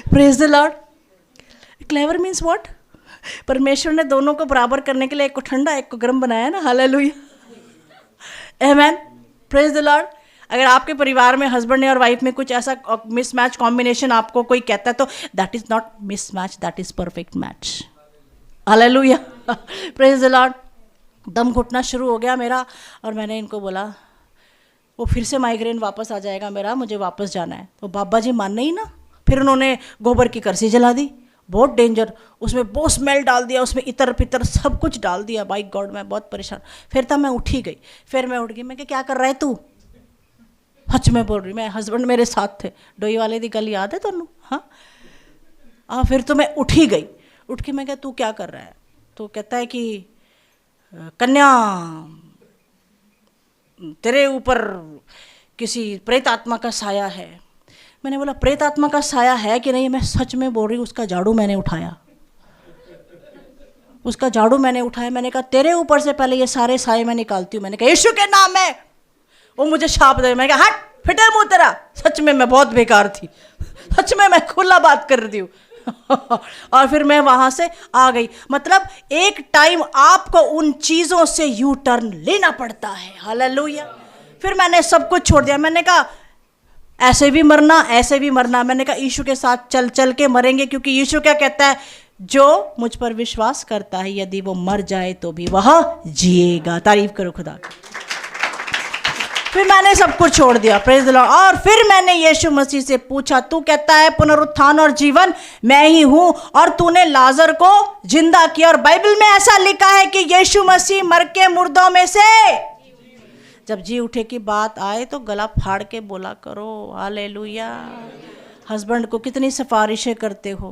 [SPEAKER 1] Praise the Lord. Clever means what? परमेश्वर ने दोनों को बराबर करने के लिए एक को ठंडा एक को गर्म बनाया ना। Hallelujah, amen, praise the Lord. अगर आपके परिवार में हस्बैंड और वाइफ में कुछ ऐसा मिसमैच कॉम्बिनेशन आपको कोई कहता है तो that is not mismatch, that is perfect match. Hallelujah, praise the Lord. दम घुटना शुरू हो गया मेरा और मैंने इनको बोला वो फिर से माइग्रेन वापस आ जाएगा मेरा, मुझे वापस जाना है। तो बाबा जी मानने ही ना, फिर उन्होंने गोबर की करसी जला दी, बहुत डेंजर, उसमें बहुत स्मेल डाल दिया, उसमें इतर पितर सब कुछ डाल दिया। बाई गॉड, मैं बहुत परेशान। फिर तब मैं उठी गई, फिर मैं उठ गई, मैं क्या कर रहा है तू? सच में बोल रही, मैं हस्बैंड मेरे साथ थे, डोई वाले दी गल याद है तुम? हाँ। फिर तो मैं उठी गई, उठ के मैं क्या तू क्या कर रहा है? तो कहता है कि कन्या तेरे ऊपर किसी प्रेत आत्मा का साया है। मैंने बोला प्रेत आत्मा का साया है कि नहीं? मैं सच में बोल रही हूँ, उसका झाड़ू मैंने उठाया, उसका झाड़ू मैंने उठाया। मैंने कहा तेरे ऊपर से पहले ये सारे साए मैं निकालती हूँ। मैंने कहा यीशु के नाम में। वो मुझे शाप दे। मैं कहा हट, फिटे मुंह तेरा। सच में मैं बहुत बेकार थी, सच में मैं खुला बात कर रही हूँ। और फिर मैं वहां से आ गई। मतलब एक टाइम आपको उन चीजों से यू टर्न लेना पड़ता है। हालेलुया। फिर मैंने सब कुछ छोड़ दिया। मैंने कहा ऐसे भी मरना, ऐसे भी मरना। मैंने कहा यीशु के साथ चल चल के मरेंगे, क्योंकि यीशु क्या कहता है? जो मुझ पर विश्वास करता है यदि वो मर जाए तो भी वह जिएगा। तारीफ करो खुदा की। फिर मैंने सब कुछ छोड़ दिया, प्रेज द लॉर्ड। और फिर मैंने यीशु मसीह से पूछा, तू कहता है पुनरुत्थान और जीवन मैं ही हूं, और तूने लाजर को जिंदा किया, और बाइबल में ऐसा लिखा है कि यीशु मसीह मर के मुर्दों में से जब जी उठे की बात आए तो गला फाड़ के बोला करो हालेलुया। हस्बैंड को कितनी सिफारिशें करते हो।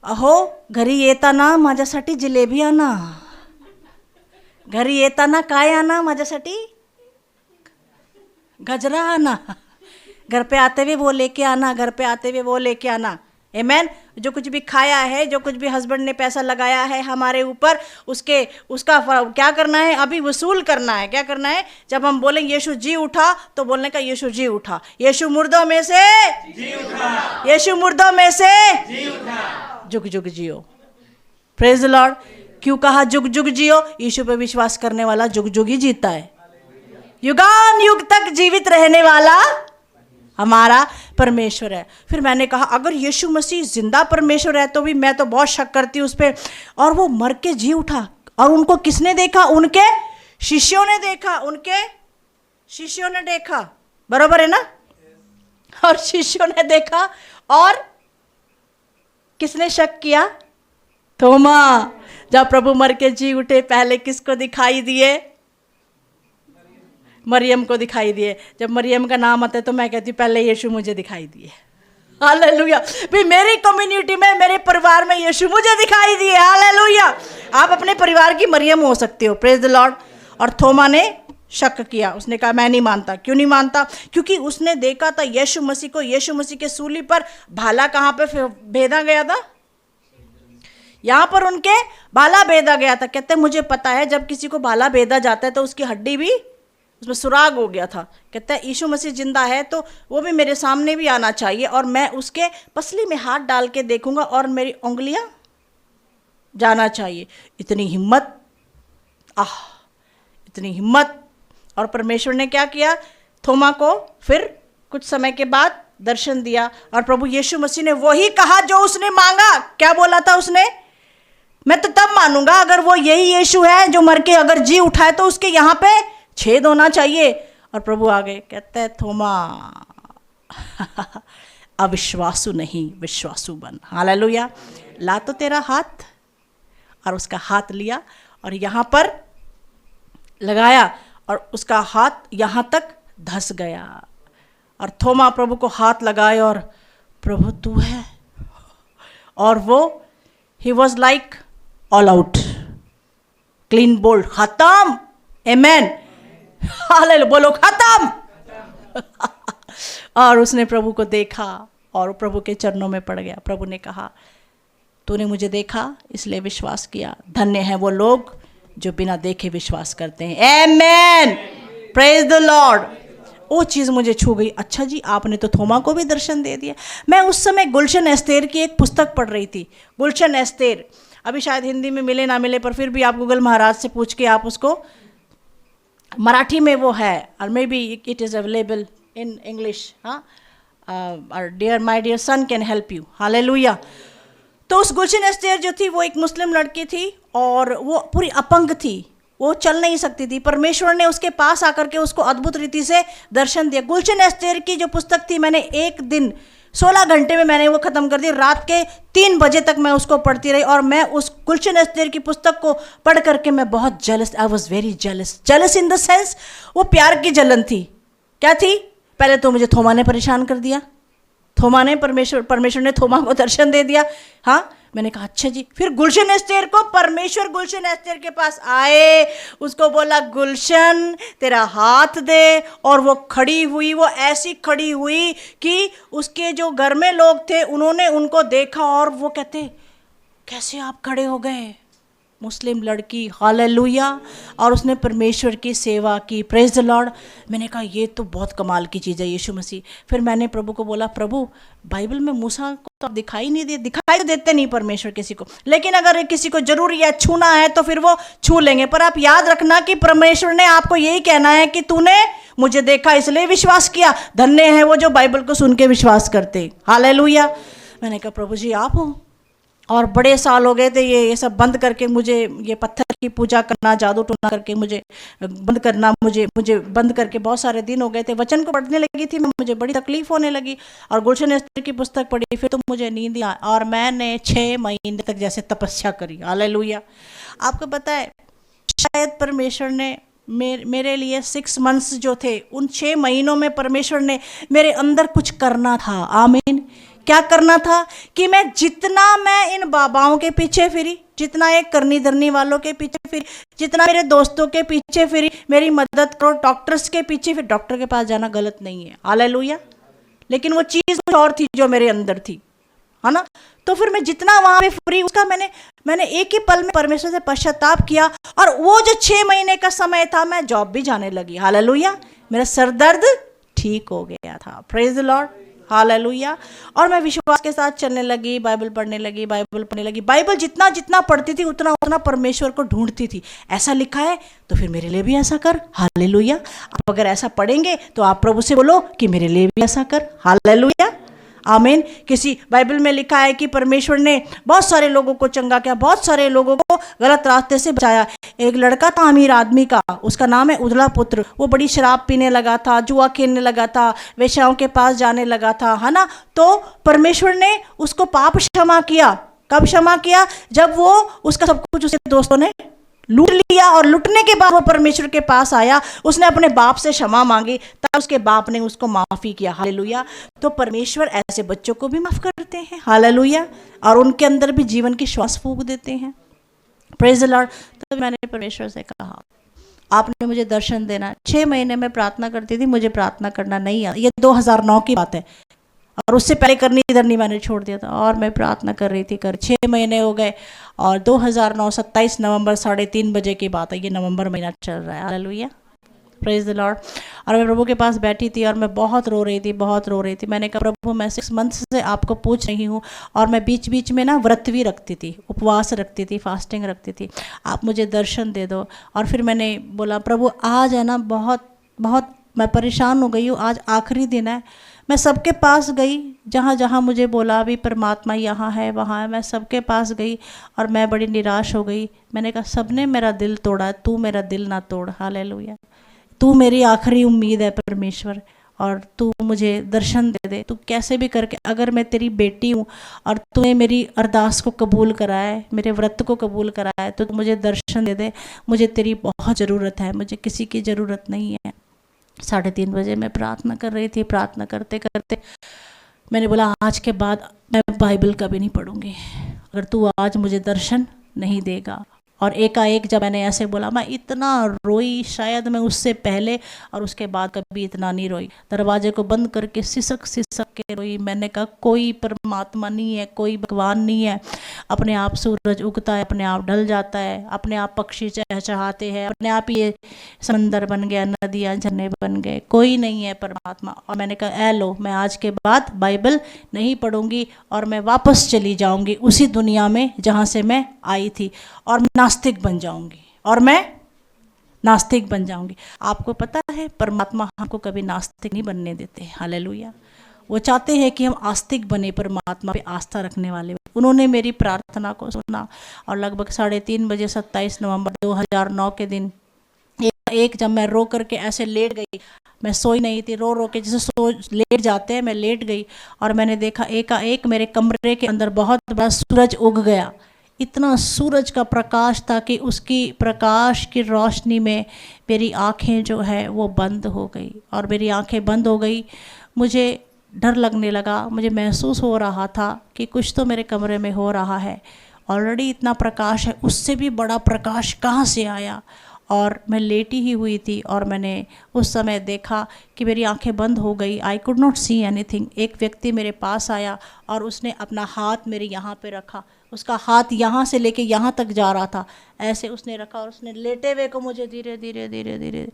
[SPEAKER 1] अहो घरी येताना माझ्यासाठी जिलेबी आणा, घरी येताना काय आणा माझ्यासाठी? गजरा आना। घर पे आते हुए वो लेके आना, घर पे आते हुए वो लेके आना। आमेन। जो कुछ भी खाया है, जो कुछ भी हस्बैंड ने पैसा लगाया है हमारे ऊपर, उसका क्या करना है? अभी वसूल करना है। क्या करना है? जब हम बोलें यीशु जी उठा तो बोलने का यीशु जी उठा, यीशु मुर्दों में से जी उठा, यीशु मुर्दों में से जी उठा, जुग जुग जियो। Praise the Lord. क्यों कहा जुग जुग जियो? यीशु पे विश्वास करने वाला जुग जुग ही जीता है। युगान युग तक जीवित रहने वाला हमारा परमेश्वर है। फिर मैंने कहा अगर यीशु मसीह जिंदा परमेश्वर है तो भी मैं तो बहुत शक करती हूँ उस पर। और वो मर के जी उठा, और उनको किसने देखा? उनके शिष्यों ने देखा, उनके शिष्यों ने देखा। बराबर है ना? और शिष्यों ने देखा, और किसने शक किया? थोमा। जब प्रभु मर के जी उठे पहले किसको दिखाई दिए? मरियम को दिखाई दिए। जब मरियम का नाम आता है तो मैं कहती हूँ पहले यीशु मुझे दिखाई दिए। हालेलुया। भी मेरी कम्युनिटी में, मेरे परिवार में यीशु मुझे दिखाई दिए। हालेलुया। आप अपने परिवार की मरियम हो सकते हो। Praise the Lord. और थोमा ने शक किया, उसने कहा मैं नहीं मानता। क्यों नहीं मानता? क्योंकि उसने देखा था यीशु मसीह को। यीशु मसीह के सूली पर भाला कहाँ पे भेदा गया था? यहाँ पर उनके भाला भेदा गया था। कहते मुझे पता है जब किसी को भाला भेदा जाता है तो उसकी हड्डी भी उसमें सुराग हो गया था। कहता है यीशु मसीह जिंदा है तो वो भी मेरे सामने भी आना चाहिए, और मैं उसके पसली में हाथ डाल के देखूंगा और मेरी उंगलियां जाना चाहिए। इतनी हिम्मत, इतनी हिम्मत। और परमेश्वर ने क्या किया? थोमा को फिर कुछ समय के बाद दर्शन दिया, और प्रभु यीशु मसीह ने वही कहा जो उसने मांगा। क्या बोला था उसने? मैं तो तब मानूंगा अगर वो यही यीशु है जो मर के अगर जी उठाए तो उसके यहाँ पे छेद होना चाहिए। और प्रभु आ गए, कहते हैं थोमा अविश्वासु नहीं विश्वासु बन। हालेलुया। ला तो तेरा हाथ। और उसका हाथ लिया और यहाँ पर लगाया, और उसका हाथ यहाँ तक धस गया। और थोमा प्रभु को हाथ लगाए और प्रभु तू है। और वो he was like all out, clean bowled, खत्म। आमेन। हालेलुया। बोलो खत्म। और उसने प्रभु को देखा और प्रभु के चरणों में पड़ गया। प्रभु ने कहा तूने मुझे देखा इसलिए विश्वास किया। धन्य है वो लोग जो बिना देखे विश्वास करते हैं। आमेन। Praise the Lord. वो चीज़ मुझे छू गई। अच्छा जी, आपने तो थोमा को भी दर्शन दे दिया। मैं उस समय गुलशन एस्तेर की एक पुस्तक पढ़ रही थी। गुलशन एस्तेर अभी शायद हिंदी में मिले ना मिले, पर फिर भी आप गूगल महाराज से पूछ के आप उसको मराठी में वो है, और may be it is available in English. हाँ, और dear my dear son can help you, hallelujah. तो उस गुलशन एस्तेर जो थी वो एक मुस्लिम लड़की थी, और वो पूरी अपंग थी, वो चल नहीं सकती थी। परमेश्वर ने उसके पास आकर के उसको अद्भुत रीति से दर्शन दिया। गुलशन एस्तेर की जो पुस्तक थी, मैंने एक दिन 16 घंटे में मैंने वो ख़त्म कर दी। रात के 3 बजे तक मैं उसको पढ़ती रही, और मैं उस गुलशन एस्तेर की पुस्तक को पढ़ करके मैं बहुत jealous, I was very jealous. Jealous in the sense, वो प्यार की जलन थी। क्या थी? पहले तो मुझे थोमा ने परेशान कर दिया। थोमा ने परमेश्वर ने थोमा को दर्शन दे दिया। हाँ, मैंने कहा अच्छा जी। फिर गुलशन एस्तेर को परमेश्वर गुलशन एस्तेर के पास आए, उसको बोला गुलशन तेरा हाथ दे, और वो खड़ी हुई। वो ऐसी खड़ी हुई कि उसके जो घर में लोग थे उन्होंने उनको देखा, और वो कहते कैसे आप खड़े हो गए? मुस्लिम लड़की, हालेलुया। और उसने परमेश्वर की सेवा की, प्रेज द लॉर्ड। मैंने कहा ये तो बहुत कमाल की चीज़ है यीशु मसीह। फिर मैंने प्रभु को बोला, प्रभु बाइबल में मूसा को तो दिखाई नहीं दे, दिखाई तो देते नहीं परमेश्वर किसी को, लेकिन अगर किसी को जरूरी है छूना है तो फिर वो छू लेंगे। पर आप याद रखना कि परमेश्वर ने आपको यही कहना है कि तूने मुझे देखा इसलिए विश्वास किया। धन्य है वो जो बाइबल को सुन के विश्वास करते, हालेलुया। मैंने कहा प्रभु जी आप हो। और बड़े साल हो गए थे ये सब बंद करके, मुझे ये पत्थर की पूजा करना, जादू टोना करके मुझे बंद करना, मुझे बंद करके बहुत सारे दिन हो गए थे। वचन को पढ़ने लगी थी, मुझे बड़ी तकलीफ होने लगी, और गुलशन एस्तेर की पुस्तक पढ़ी, फिर तो मुझे नींद आई, और मैंने 6 महीने तक जैसे तपस्या करी, हालेलुया। आपको पता है शायद परमेश्वर ने मेरे लिए 6 मंथ्स जो थे, उन 6 महीनों में परमेश्वर ने मेरे अंदर कुछ करना था। आमीन। क्या करना था? कि जितना मैं इन बाबाओं के पीछे फिरी, जितना एक करनी धरनी वालों के पीछे फिरी, जितना मेरे दोस्तों के पीछे फिरी, मेरी मदद करो, डॉक्टर्स के पीछे फिर, डॉक्टर के पास जाना गलत नहीं है, हालेलुया, लेकिन वो चीज़ कुछ और थी जो मेरे अंदर थी, है ना। तो फिर मैं जितना वहाँ पे फ्री, उसका मैंने एक ही पल में परमेश्वर से पश्चाताप किया, और वो जो 6 महीने का समय था, मैं जॉब भी जाने लगी, हालेलुया। मेरा सर दर्द ठीक हो गया था, प्रेज द लॉर्ड, हालेलुया। और मैं विश्वास के साथ चलने लगी, बाइबल पढ़ने लगी, बाइबल जितना जितना पढ़ती थी उतना उतना परमेश्वर को ढूंढती थी। ऐसा लिखा है तो फिर मेरे लिए भी ऐसा कर, हालेलुया। आप अगर ऐसा पढ़ेंगे तो आप प्रभु से बोलो कि मेरे लिए भी ऐसा कर, हालेलुया, आमीन। किसी बाइबल में लिखा है कि परमेश्वर ने बहुत सारे लोगों को चंगा किया, बहुत सारे लोगों को गलत रास्ते से बचाया। एक लड़का था अमीर आदमी का, उसका नाम है उदला पुत्र। वो बड़ी शराब पीने लगा था, जुआ खेलने लगा था, वेश्याओं के पास जाने लगा था, है ना। तो परमेश्वर ने उसको पाप क्षमा किया। कब क्षमा किया? जब वो उसका सब कुछ उसके दोस्तों ने लूट लिया, और लूटने के बाद वो परमेश्वर के पास आया, उसने अपने बाप से क्षमा मांगी, तब उसके बाप ने उसको माफ़ी किया, हालेलुया। तो परमेश्वर ऐसे बच्चों को भी माफ़ करते हैं, हालेलुया, और उनके अंदर भी जीवन की श्वास फूंक देते हैं, प्रेज द लॉर्ड। तो मैंने परमेश्वर से कहा आपने मुझे दर्शन देना। 6 महीने में प्रार्थना करती थी, मुझे प्रार्थना करना नहीं आता। ये 2009 की बात है, और उससे पहले करनी इधर नहीं, मैंने छोड़ दिया था, और मैं प्रार्थना कर रही थी। 6 महीने हो गए, और 2009 27 नवंबर 3:30 बजे की बात है, ये नवंबर महीना चल रहा है, हालेलुया, प्रेज द लॉर्ड। और मैं प्रभु के पास बैठी थी, और मैं बहुत रो रही थी। मैंने कहा प्रभु मैं 6 मंथ से आपको पूछ रही हूँ, और मैं बीच बीच में ना व्रत भी रखती थी, उपवास रखती थी, फास्टिंग रखती थी, आप मुझे दर्शन दे दो। और फिर मैंने बोला प्रभु आज है ना, बहुत बहुत मैं परेशान हो गई हूँ, आज आखिरी दिन है। मैं सबके पास गई, जहाँ जहाँ मुझे बोला भी परमात्मा यहाँ है वहाँ है, मैं सबके पास गई, और मैं बड़ी निराश हो गई। मैंने कहा सबने मेरा दिल तोड़ा, तू मेरा दिल ना तोड़, हालेलुया। तू मेरी आखिरी उम्मीद है परमेश्वर, और तू मुझे दर्शन दे दे। तू कैसे भी करके, अगर मैं तेरी बेटी हूँ और तूने मेरी अरदास को कबूल करा है, मेरे व्रत को कबूल करा है, तो तू मुझे दर्शन दे दे। मुझे तेरी बहुत ज़रूरत है, मुझे किसी की ज़रूरत नहीं है। 3:30 बजे मैं प्रार्थना कर रही थी। प्रार्थना करते करते मैंने बोला आज के बाद मैं बाइबल कभी नहीं पढ़ूंगी अगर तू आज मुझे दर्शन नहीं देगा। और एकाएक जब मैंने ऐसे बोला, मैं इतना रोई, शायद मैं उससे पहले और उसके बाद कभी इतना नहीं रोई। दरवाजे को बंद करके सिसक के रोई। मैंने कहा कोई परमात्मा नहीं है, कोई भगवान नहीं है। अपने आप सूरज उगता है, अपने आप ढल जाता है, अपने आप पक्षी चहचहाते हैं, अपने आप ये समंदर बन गया, नदियाँ झरने बन गए, कोई नहीं है परमात्मा। और मैंने कहा लो, मैं आज के बाद बाइबल नहीं पढ़ूंगी और मैं वापस चली जाऊंगी उसी दुनिया में जहाँ से मैं आई थी, और नास्तिक बन जाऊंगी और मैं नास्तिक बन जाऊंगी। आपको पता है परमात्मा हमको कभी नास्तिक नहीं बनने देते। हालेलुया। वो चाहते हैं कि हम आस्तिक बने, परमात्मा पे आस्था रखने वाले। उन्होंने मेरी प्रार्थना को सुना और लगभग 3:30 बजे 27 नवंबर 2009 के दिन एक जब मैं रो करके ऐसे लेट गई, मैं सोई नहीं थी, रो रो के जैसे लेट जाते हैं, मैं लेट गई और मैंने देखा एक मेरे कमरे के अंदर बहुत बड़ा सूरज उग गया। इतना सूरज का प्रकाश था कि उसकी प्रकाश की रोशनी में मेरी आंखें जो है वो बंद हो गई और मेरी आंखें बंद हो गई। मुझे डर लगने लगा, मुझे महसूस हो रहा था कि कुछ तो मेरे कमरे में हो रहा है। ऑलरेडी इतना प्रकाश है, उससे भी बड़ा प्रकाश कहाँ से आया। और मैं लेटी ही हुई थी और मैंने उस समय देखा कि मेरी आंखें बंद हो गई। I could not see anything. एक व्यक्ति मेरे पास आया और उसने अपना हाथ मेरे यहाँ पे रखा। उसका हाथ यहाँ से लेके यहाँ तक जा रहा था, ऐसे उसने रखा और उसने लेटे हुए को मुझे धीरे धीरे धीरे धीरे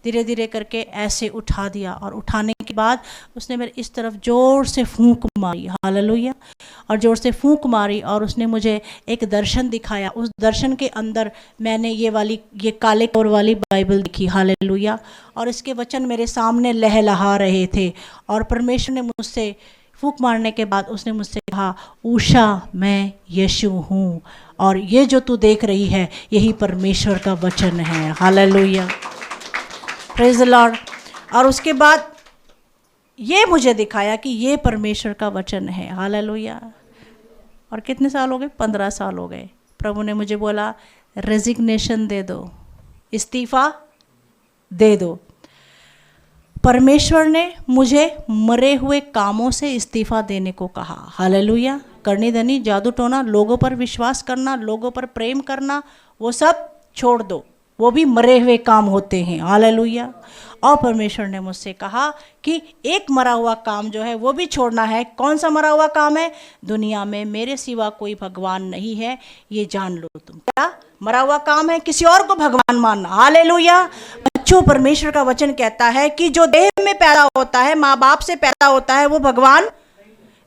[SPEAKER 1] धीरे धीरे करके ऐसे उठा दिया। और उठाने के बाद उसने मेरे इस तरफ ज़ोर से फूंक मारी। हालेलुया। और ज़ोर से फूंक मारी और उसने मुझे एक दर्शन दिखाया। उस दर्शन के अंदर मैंने ये काले कवर वाली बाइबल देखी। हालेलुया। और इसके वचन मेरे सामने लहलहा रहे थे और परमेश्वर ने मुझसे फूंक मारने के बाद उसने मुझसे कहा, उषा मैं यीशु हूँ और ये जो तू देख रही है यही परमेश्वर का वचन है। हालेलुया। Praise the Lord. और उसके बाद ये मुझे दिखाया कि ये परमेश्वर का वचन है। हालेलुया। और कितने साल हो गए? 15 साल हो गए। प्रभु ने मुझे बोला रेजिग्नेशन दे दो, इस्तीफा दे दो। परमेश्वर ने मुझे मरे हुए कामों से इस्तीफा देने को कहा। हालेलुया। करनी धनी, जादू टोना, लोगों पर विश्वास करना, लोगों पर प्रेम करना, वो सब छोड़ दो, वो भी मरे हुए काम होते हैं। हालेलुया। और परमेश्वर ने मुझसे कहा कि एक मरा हुआ काम जो है वो भी छोड़ना है। कौन सा मरा हुआ काम है? दुनिया में मेरे सिवा कोई भगवान नहीं है, ये जान लो तुम। क्या मरा हुआ काम है? किसी और को भगवान मानना। हालेलुया। बच्चों, परमेश्वर का वचन कहता है कि जो देह में पैदा होता है, माँ बाप से पैदा होता है, वो भगवान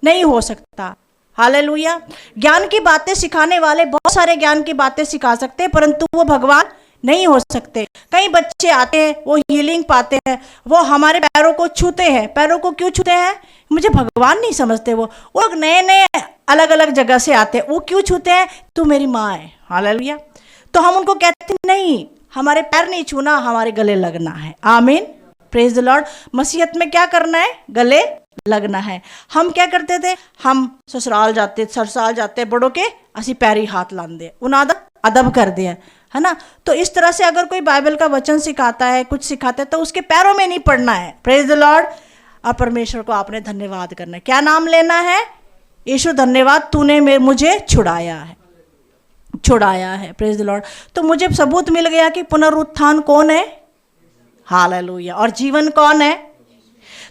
[SPEAKER 1] नहीं हो सकता। हालेलुया। ज्ञान की बातें सिखाने वाले बहुत सारे ज्ञान की बातें सिखा सकते हैं, परंतु वो भगवान नहीं हो सकते। कई बच्चे आते हैं, वो हीलिंग पाते हैं, वो हमारे पैरों को छूते हैं। पैरों को क्यों छूते हैं? मुझे भगवान नहीं समझते। वो लोग नए नए अलग अलग जगह से आते हैं, वो क्यों छूते हैं? तू मेरी माँ है। हालेलुया। तो हम उनको कहते नहीं, हमारे पैर नहीं छूना, हमारे गले लगना है। आमीन। Praise the Lord. मसीहत में क्या करना है? गले लगना है। हम क्या करते थे? हम ससुराल जाते बड़ों के असी पैरी हाथ लांदे, उन्हें अदब कर दिया, है ना। तो इस तरह से अगर कोई बाइबल का वचन सिखाता है, कुछ सिखाता है, तो उसके पैरों में नहीं पड़ना है। Praise the Lord. और परमेश्वर को आपने धन्यवाद करना है। क्या नाम लेना है? यीशु धन्यवाद, तूने मुझे छुड़ाया है। Praise the Lord. तो मुझे सबूत मिल गया कि पुनरुत्थान कौन है। हालेलुया। और जीवन कौन है?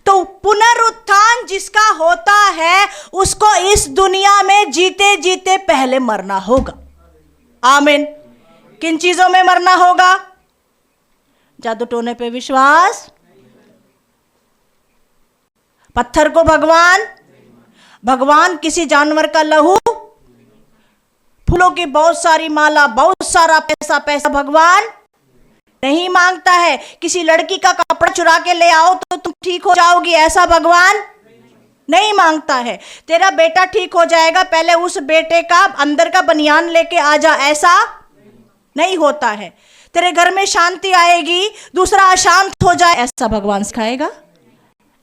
[SPEAKER 1] तो पुनरुत्थान जिसका होता है उसको इस दुनिया में जीते जीते पहले मरना होगा। आमीन। किन चीजों में मरना होगा? जादू टोने पे विश्वास, पत्थर को भगवान, किसी जानवर का लहू, फूलों की बहुत सारी माला, बहुत सारा पैसा भगवान नहीं मांगता है। किसी लड़की का कपड़ा चुरा के ले आओ तो तुम ठीक हो जाओगी, ऐसा भगवान नहीं मांगता है। तेरा बेटा ठीक हो जाएगा, पहले उस बेटे का अंदर का बनियान लेके आ जा, ऐसा नहीं होता है। तेरे घर में शांति आएगी, दूसरा अशांत हो जाए, ऐसा भगवान सिखाएगा?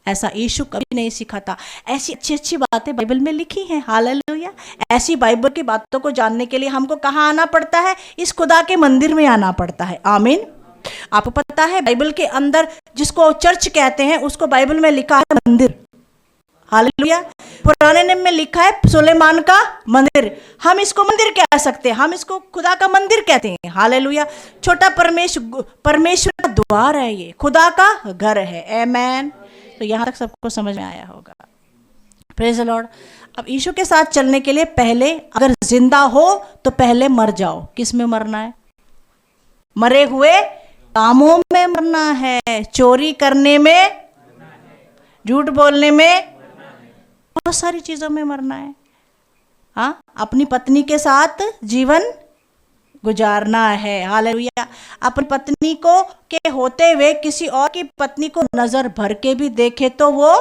[SPEAKER 1] ऐसा यीशु कभी नहीं सिखाता। ऐसी अच्छी अच्छी बातें बाइबल में लिखी हैं। हालेलुया। ऐसी बाइबल की बातों को जानने के लिए हमको कहाँ आना पड़ता है? इस खुदा के मंदिर में आना पड़ता है। आमीन। आपको पता है बाइबल के अंदर जिसको चर्च कहते हैं उसको बाइबल में लिखा है मंदिर। हालेलुया। पुराने नियम में लिखा है सुलेमान का मंदिर। हम इसको मंदिर कह सकते हैं, हम इसको खुदा का मंदिर कहते हैं। हालेलुया। छोटा परमेश्वर का द्वार है, ये खुदा का घर है। आमीन। तो यहाँ तक सबको समझ में आया होगा। Praise the Lord. अब यीशु के साथ चलने के लिए पहले अगर जिंदा हो तो पहले मर जाओ। किस में मरना है? मरे हुए कामों में मरना है, चोरी करने में, झूठ बोलने में, बहुत सारी चीजों में मरना है। हाँ, अपनी पत्नी के साथ जीवन गुजारना है। हालेलुया। अपनी पत्नी को के होते हुए किसी और की पत्नी को नजर भर के भी देखे तो वो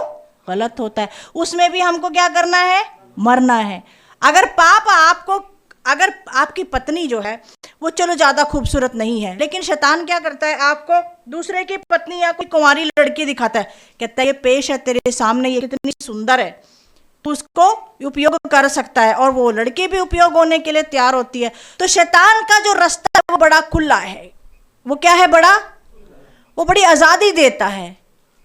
[SPEAKER 1] गलत होता है। उसमें भी हमको क्या करना है? मरना है। अगर पाप आपको, अगर आपकी पत्नी जो है वो चलो ज्यादा खूबसूरत नहीं है, लेकिन शैतान क्या करता है, आपको दूसरे की पत्नी या कोई कुंवारी लड़की दिखाता है, कहता है ये पेश है तेरे सामने, ये कितनी सुंदर है, तो उसको उपयोग कर सकता है, और वो लड़की भी उपयोग होने के लिए तैयार होती है। तो शैतान का जो रास्ता है वो बड़ा खुला है। वो क्या है? बड़ा, वो बड़ी आजादी देता है।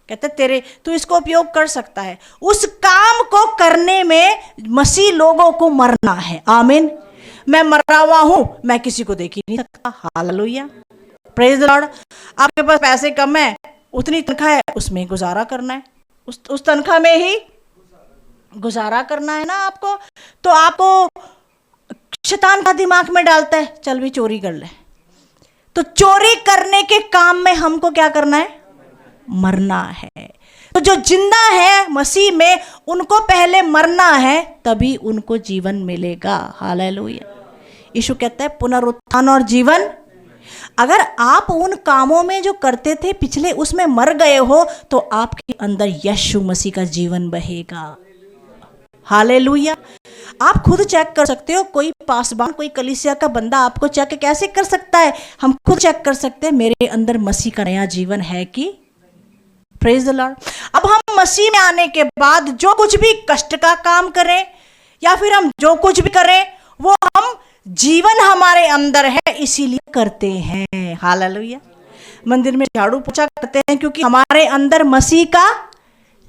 [SPEAKER 1] कहते तेरे, तू इसको उपयोग कर सकता है। उस काम को करने में मसीह लोगों को मरना है। आमीन। मैं मरा हुआ हूं, मैं किसी को देख ही नहीं सकता। Hallelujah, praise the Lord. आपके पास पैसे कम है, उतनी तनख्वाह है, उसमें गुजारा करना है, उस तनख्वाह में ही गुजारा करना है ना आपको। तो आपको शैतान का दिमाग में डालता है चल भी चोरी कर ले। तो चोरी करने के काम में हमको क्या करना है? मरना है। तो जो जिंदा है मसीह में, उनको पहले मरना है, तभी उनको जीवन मिलेगा। हालेलुया। यीशु कहता है पुनरुत्थान और जीवन। अगर आप उन कामों में जो करते थे पिछले, उसमें मर गए हो, तो आपके अंदर यीशु मसीह का जीवन बहेगा। हालेलुया। आप खुद चेक कर सकते हो। कोई पासबान, कोई कलीसिया का बंदा आपको चेक कैसे कर सकता है? हम खुद चेक कर सकते हैं मेरे अंदर मसीह का नया जीवन है कि। Praise the Lord. अब हम मसीह में आने के बाद जो कुछ भी कष्ट का काम करें या फिर हम जो कुछ भी करें, वो हम जीवन हमारे अंदर है इसीलिए करते हैं। हालेलुया। मंदिर में झाड़ू पोछा करते हैं क्योंकि हमारे अंदर मसीह का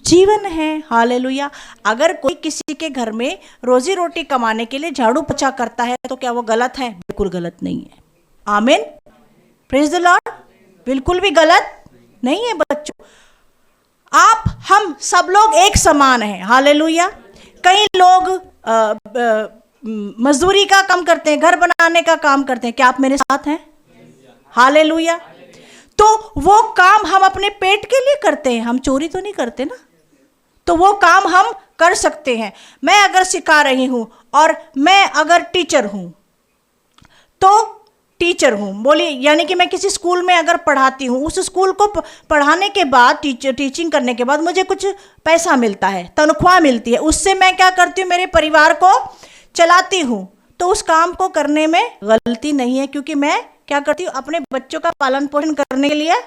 [SPEAKER 1] जीवन है। हालेलुया। अगर कोई किसी के घर में रोजी रोटी कमाने के लिए झाड़ू पोछा करता है तो क्या वो गलत है? बिल्कुल गलत नहीं है। आमीन। Praise the Lord. बिल्कुल भी गलत नहीं है बच्चों। आप, हम सब लोग एक समान हैं। हालेलुया। कई लोग मजदूरी का काम करते हैं, घर बनाने का काम करते हैं। क्या आप मेरे साथ हैं? हालेलुया। तो वो काम हम अपने पेट के लिए करते हैं, हम चोरी तो नहीं करते ना। तो वो काम हम कर सकते हैं। मैं अगर सिखा रही हूं और मैं अगर टीचर हूं तो टीचर हूं, बोलिए, यानी कि मैं किसी स्कूल में अगर पढ़ाती हूं, उस स्कूल को पढ़ाने के बाद, टीचिंग करने के बाद मुझे कुछ पैसा मिलता है, तनख्वाह मिलती है। उससे मैं क्या करती हूँ? मेरे परिवार को चलाती हूँ। तो उस काम को करने में गलती नहीं है, क्योंकि मैं क्या करती हूँ? अपने बच्चों का पालन पोषण करने के लिए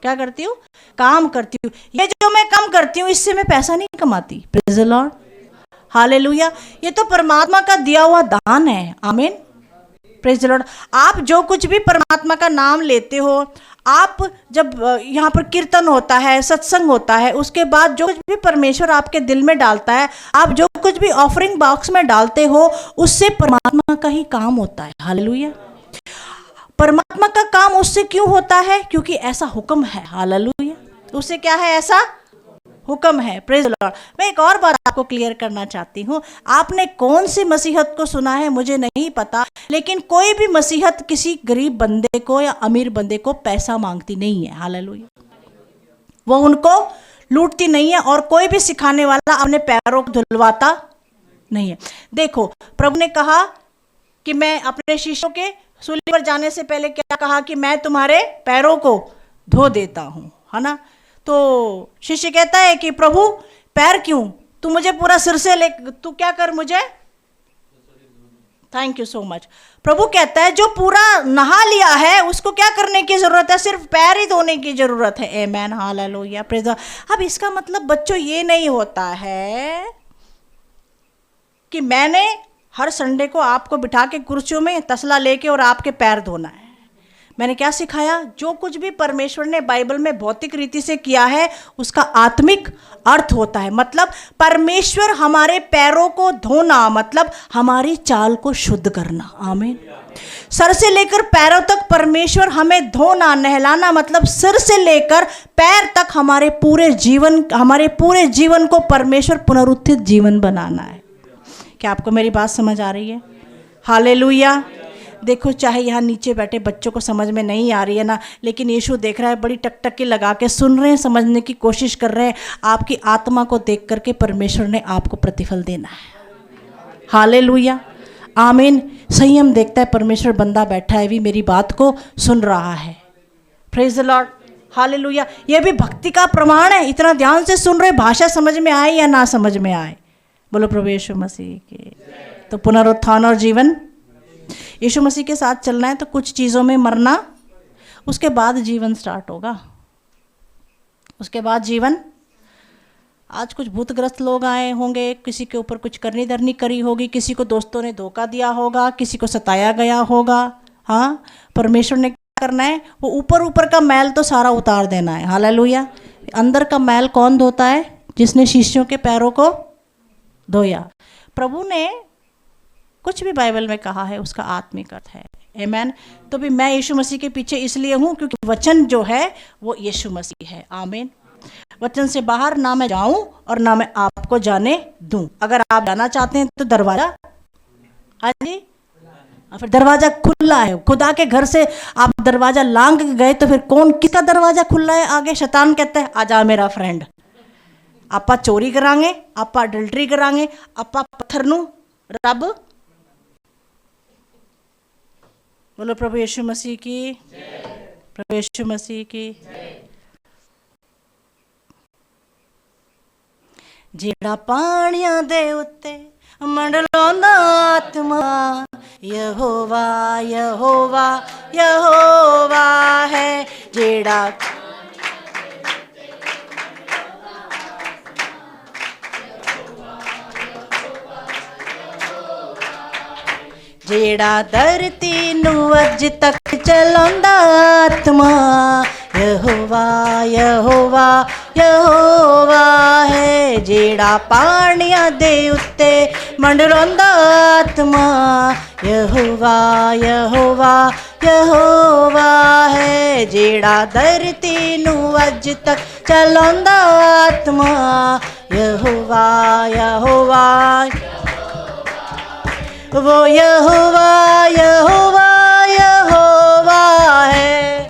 [SPEAKER 1] क्या करती हूँ? काम करती हूँ। ये जो मैं काम करती हूँ, इससे मैं पैसा नहीं कमाती। Praise the Lord. हालेलुया। ये तो परमात्मा का दिया हुआ दान है। आमीन। Praise the Lord. आप जो कुछ भी परमात्मा का नाम लेते हो, आप जब यहाँ पर कीर्तन होता है, सत्संग होता है, उसके बाद जो कुछ भी परमेश्वर आपके दिल में डालता है, आप जो कुछ भी ऑफरिंग बॉक्स में डालते हो, उससे परमात्मा का ही काम होता है। हालेलुया। परमात्मा का काम उससे क्यों होता है? क्योंकि ऐसा हुक्म है। हालेलुया। उससे क्या है? ऐसा हुक्म है। Praise the Lord. मैं एक और बात आपको क्लियर करना चाहती हूँ। आपने कौन सी मसीहत को सुना है मुझे नहीं पता, लेकिन कोई भी मसीहत किसी गरीब बंदे को या अमीर बंदे को पैसा मांगती नहीं है। हालेलुया। वो उनको लूटती नहीं है, और कोई भी सिखाने वाला अपने पैरों को धुलवाता नहीं है। देखो, प्रभु ने कहा कि मैं अपने शिष्यों के सूली पर जाने से पहले क्या कहा? कि मैं तुम्हारे पैरों को धो देता हूं, है ना। तो शिष्य कहता है कि प्रभु पैर क्यों? तू मुझे पूरा सिर से ले, तू क्या कर मुझे। Thank you so much. प्रभु कहता है जो पूरा नहा लिया है उसको क्या करने की जरूरत है? सिर्फ पैर ही धोने की जरूरत है। आमेन। हालेलुया। Praise the. अब इसका मतलब बच्चों ये नहीं होता है कि मैंने हर संडे को आपको बिठा के कुर्सियों में तसला लेके और आपके पैर धोना है। मैंने क्या सिखाया? जो कुछ भी परमेश्वर ने बाइबल में भौतिक रीति से किया है, उसका आत्मिक अर्थ होता है। मतलब परमेश्वर हमारे पैरों को धोना, मतलब हमारी चाल को शुद्ध करना। आमीन। सर से लेकर पैरों तक परमेश्वर हमें धोना, नहलाना, मतलब सिर से लेकर पैर तक हमारे पूरे जीवन को परमेश्वर पुनरुत्थित जीवन बनाना है। क्या आपको मेरी बात समझ आ रही है? हालेलुया। देखो, चाहे यहाँ नीचे बैठे बच्चों को समझ में नहीं आ रही है ना, लेकिन यीशु देख रहा है, बड़ी टकटकी लगा के सुन रहे हैं, समझने की कोशिश कर रहे हैं। आपकी आत्मा को देख करके परमेश्वर ने आपको प्रतिफल देना है। हालेलुया। आमीन। संयम देखता है, परमेश्वर बंदा बैठा है भी मेरी बात को सुन रहा है। Praise the Lord, hallelujah. ये भी भक्ति का प्रमाण है। इतना ध्यान से सुन रहे, भाषा समझ में आए या ना समझ में आए, बोलो प्रभु यीशु मसीह के। तो पुनरुत्थान और जीवन, यीशु मसीह के साथ चलना है तो कुछ चीज़ों में मरना, उसके बाद जीवन स्टार्ट होगा। उसके बाद जीवन। आज कुछ भूतग्रस्त लोग आए होंगे, किसी के ऊपर कुछ करनी धरनी करी होगी, किसी को दोस्तों ने धोखा दिया होगा, किसी को सताया गया होगा। हाँ, परमेश्वर ने क्या करना है, वो ऊपर ऊपर का मैल तो सारा उतार देना है। हालेलुया। अंदर का मैल कौन धोता है? जिसने शिष्यों के पैरों को धोया। प्रभु ने कुछ भी बाइबल में कहा है उसका आत्मिक अर्थ है। आमीन। तो भी मैं यीशु मसीह के पीछे इसलिए हूँ क्योंकि वचन जो है वो यीशु मसीह है। आमीन। वचन से बाहर ना मैं जाऊं और ना मैं आपको जाने दूं। अगर आप जाना चाहते हैं तो दरवाजा, हाँ जी, फिर दरवाजा खुला है। खुदा के घर से आप दरवाजा लांग के गए तो फिर कौन, किसका दरवाजा खुला है? आगे शैतान कहता है आजा मेरा फ्रेंड, आपा चोरी करांगे, आपा अडल्टरी करांगे, आपा पत्थर नू रब। बोलो प्रभु यीशु मसीह की, प्रभु यीशु मसीह की। जेड़ा पानियां दे उत्ते मंडलांदा आत्मा, यहोवा यहोवा यहोवा है। जेड़ा जेड़ा धरती नू अज तक चलांदा आत्मा, यहोवा यहोवा यहोवा है। जेड़ा पानियां दे उत्ते मंडरांदा आत्मा, यहोवा यहोवा यहोवा है। जेड़ा धरती नू अज तक चलांदा आत्मा, यहोवा यहोवा, वो यहोवा यहोवा यहोवा है।